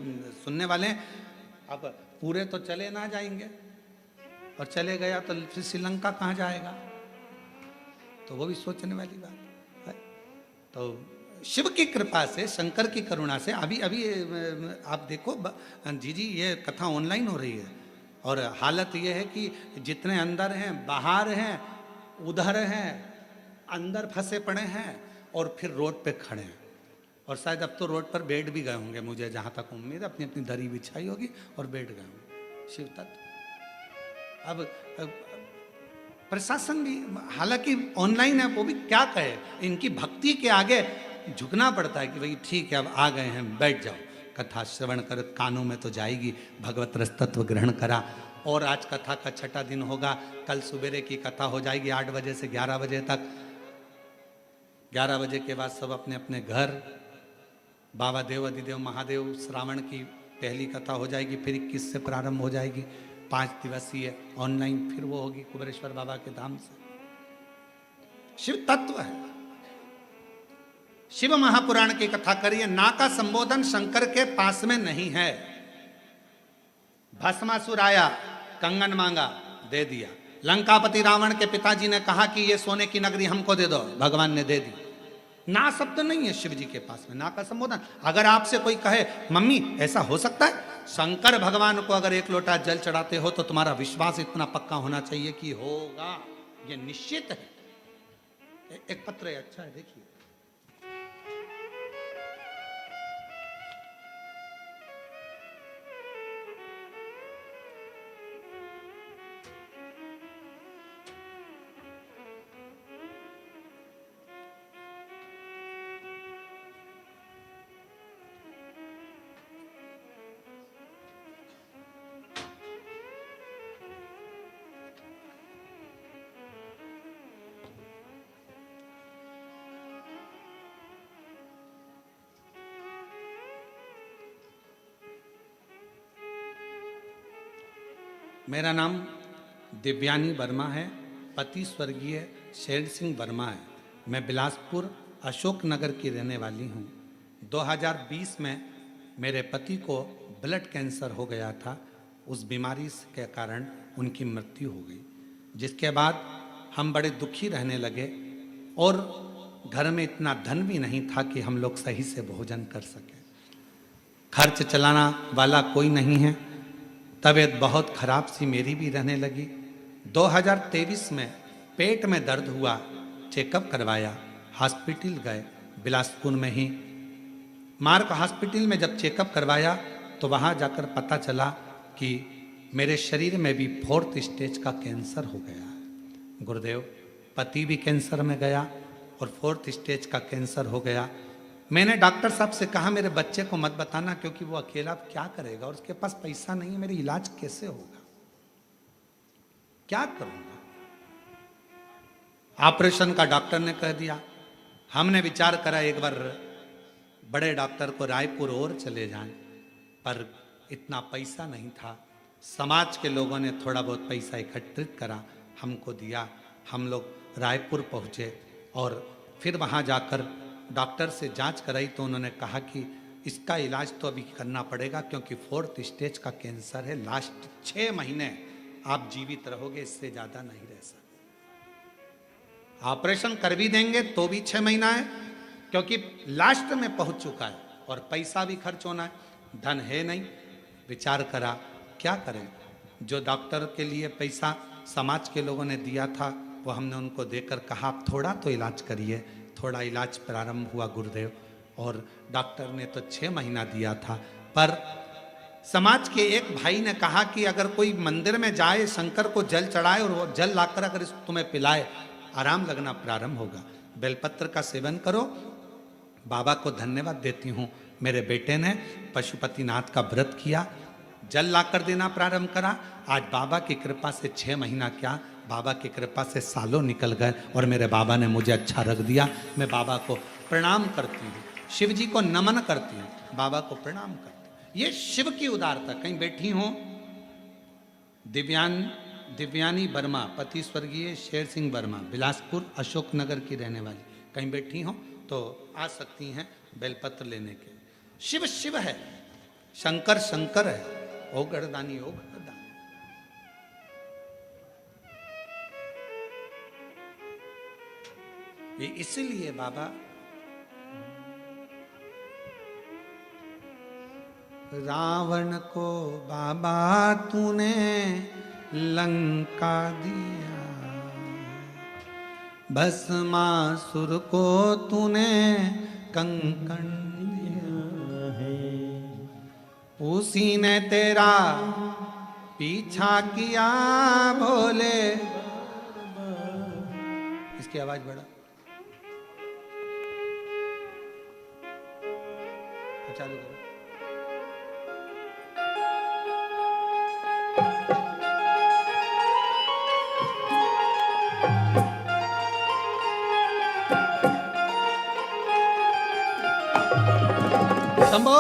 सुनने वाले हैं, अब पूरे तो चले ना जाएंगे, और चले गया तो फिर श्रीलंका कहाँ जाएगा, तो वो भी सोचने वाली बात है। तो शिव की कृपा से, शंकर की करुणा से अभी अभी आप देखो जी ये कथा ऑनलाइन हो रही है, और हालत ये है कि जितने अंदर हैं बाहर हैं उधर हैं, अंदर फंसे पड़े हैं और फिर रोड पे खड़े हैं। और शायद अब तो रोड पर बैठ भी गए होंगे, मुझे जहाँ तक उम्मीद है, अपनी अपनी दरी बिछाई होगी और बैठ गए होंगे। शिव तत्व। अब प्रशासन भी हालांकि ऑनलाइन है, वो भी क्या कहे, इनकी भक्ति के आगे झुकना पड़ता है कि भाई ठीक है अब आ गए हैं बैठ जाओ, कथा श्रवण कर, कानों में तो जाएगी, भगवत रस तत्व ग्रहण करा। और आज कथा का 6ठा दिन होगा, कल सुबेरे की कथा हो जाएगी 8 बजे से 11 बजे तक। 11 बजे के बाद सब अपने अपने घर, बाबा देव अधिदेव महादेव श्रावण की पहली कथा हो जाएगी, फिर 21 से प्रारंभ हो जाएगी 5 दिवसीय ऑनलाइन, फिर वो होगी कुबेरेश्वर बाबा के धाम से। शिव तत्व है। शिव महापुराण की कथा करिए, ना का संबोधन शंकर के पास में नहीं है। भस्मासुर आया, कंगन मांगा, दे दिया। लंकापति रावण के पिताजी ने कहा कि ये सोने की नगरी हमको दे दो, भगवान ने दे दी। ना शब्द नहीं है शिव जी के पास में, ना का संबोधन। अगर आपसे कोई कहे मम्मी ऐसा हो सकता है, शंकर भगवान को अगर 1 लोटा जल चढ़ाते हो तो तुम्हारा विश्वास इतना पक्का होना चाहिए कि होगा, ये निश्चित है। एक पत्र है, अच्छा है, देखिए। मेरा नाम दिव्यानी वर्मा है, पति स्वर्गीय शेर सिंह वर्मा है। मैं बिलासपुर अशोक नगर की रहने वाली हूँ। 2020 में मेरे पति को ब्लड कैंसर हो गया था, उस बीमारी के कारण उनकी मृत्यु हो गई, जिसके बाद हम बड़े दुखी रहने लगे और घर में इतना धन भी नहीं था कि हम लोग सही से भोजन कर सकें। खर्च चलाना वाला कोई नहीं है। तबीयत बहुत खराब सी मेरी भी रहने लगी। 2023 में पेट में दर्द हुआ, चेकअप करवाया, हॉस्पिटल गए बिलासपुर में ही। मार्क हॉस्पिटल में जब चेकअप करवाया तो वहाँ जाकर पता चला कि मेरे शरीर में भी 4th स्टेज का कैंसर हो गया है। गुरुदेव, पति भी कैंसर में गया और 4th स्टेज का कैंसर हो गया। मैंने डॉक्टर साहब से कहा मेरे बच्चे को मत बताना, क्योंकि वो अकेला क्या करेगा और उसके पास पैसा नहीं है, मेरी इलाज कैसे होगा, क्या करूंगा। ऑपरेशन का डॉक्टर ने कह दिया। हमने विचार करा एक बार बड़े डॉक्टर को रायपुर और चले जाएं, पर इतना पैसा नहीं था। समाज के लोगों ने थोड़ा बहुत पैसा एकत्रित करा, हमको दिया। हम लोग रायपुर पहुंचे और फिर वहां जाकर डॉक्टर से जांच कराई तो उन्होंने कहा कि इसका इलाज तो अभी करना पड़ेगा, क्योंकि 4th स्टेज का कैंसर है, लास्ट 6 महीने आप जीवित रहोगे, इससे ज़्यादा नहीं रह सकते। ऑपरेशन कर भी देंगे तो भी 6 महीना है, क्योंकि लास्ट में पहुंच चुका है और पैसा भी खर्च होना है, धन है नहीं। विचार करा क्या करें। जो डॉक्टर के लिए पैसा समाज के लोगों ने दिया था वो हमने उनको देकर कहा आप थोड़ा तो इलाज करिए। थोड़ा इलाज प्रारंभ हुआ गुरुदेव, और डॉक्टर ने तो 6 महीना दिया था। पर समाज के एक भाई ने कहा कि अगर कोई मंदिर में जाए, शंकर को जल चढ़ाए और वो जल लाकर अगर इस तुम्हें पिलाए, आराम लगना प्रारंभ होगा। बेलपत्र का सेवन करो। बाबा को धन्यवाद देती हूँ, मेरे बेटे ने पशुपतिनाथ का व्रत किया, जल लाकर देना प्रारंभ करा। आज बाबा की कृपा से 6 महीना क्या, बाबा की कृपा से सालों निकल गए और मेरे बाबा ने मुझे अच्छा रख दिया। मैं बाबा को प्रणाम करती हूँ, शिव जी को नमन करती हूँ, बाबा को प्रणाम करती हूँ। ये शिव की उदारता। कहीं बैठी हो दिव्यानी वर्मा, पति स्वर्गीय शेर सिंह वर्मा, बिलासपुर अशोक नगर की रहने वाली, कहीं बैठी हो तो आ सकती हैं बेलपत्र लेने के। शिव शिव है, शंकर शंकर है, ओ गणदानी ओ गणदानी। ये इसलिए बाबा रावण को बाबा तूने लंका दिया, भस्मासुर को तूने कंकण दिया है, उसी ने तेरा पीछा किया भोले। इसकी आवाज बढ़ा, चालू करो। शंभो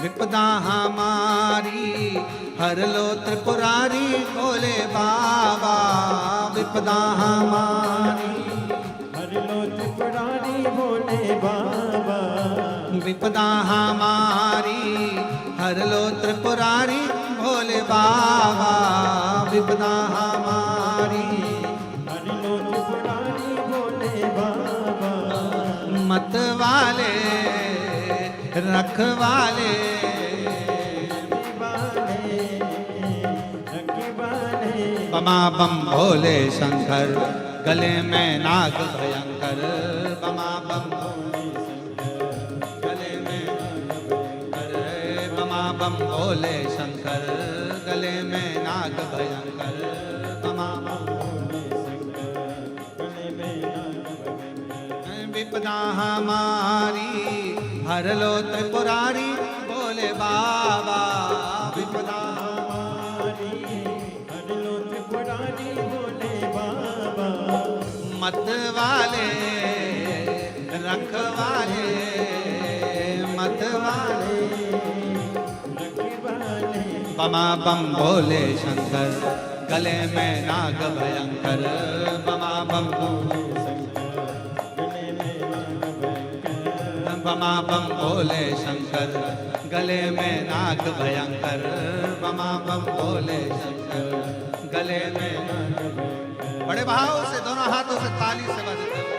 विपदा हमारी हर लो त्रिपुरारी भोले बाबा, विपदा हमारी हर लो त्रिपुरारी भोले बाबा, विपदा हमारी हर लो त्रिपुरारी भोले बाबा, विपदा हमारी हर लो त्रिपुरारी भोले बाबा, मत वाले रखवाले बमा बम भोले शंकर, गले में नाग भयंकर, बमा बम भोले शंकर, गले में नाग भयंकर, बमा बम भोले शंकर, गले में नाग भयंकर, बमा बम भोले शंकर, गले में नाग भयंकर। विपदा हमारी हर लो त्रिपुरारी भोले बाबा, विपदा मत वाले रखवाले, मत वाले बमा बम भोले शंकर, गले में नाग भयंकर, बमा बम भोले शंकर, गले में नाग भयंकर, बमा बम भोले शंकर, गले में नाग भयंकर, बमा बम भोले शंकर, गले में नाग भयंकर। बड़े भाव से दोनों हाथों से ताली से बजते हुए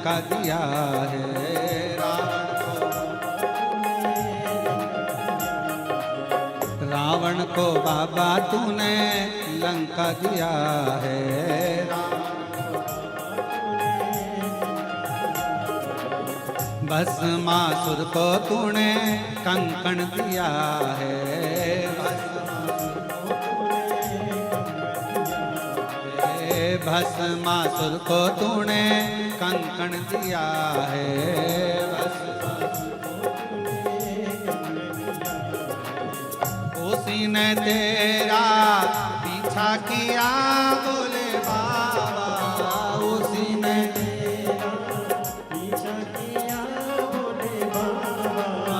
लंका दिया है। रावण को बाबा तूने लंका दिया है। भस्मासुर को तूने कंकण दिया है। भस्मासुर को तूने कंकण दिया है। उसी ने तेरा पीछा किया बोले बाबा, उसी ने तेरा पीछा किया बोले बाबा।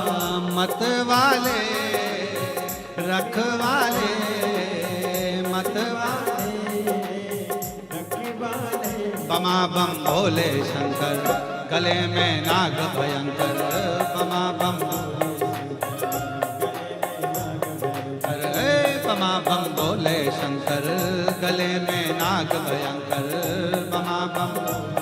मत वाले रखवाले, मत वाले रखवाले। बमा बम भोले शंकर, गले में नाग भयंकर। बमा बम बमा बम भोले शंकर, गले में नाग भयंकर। बमा बम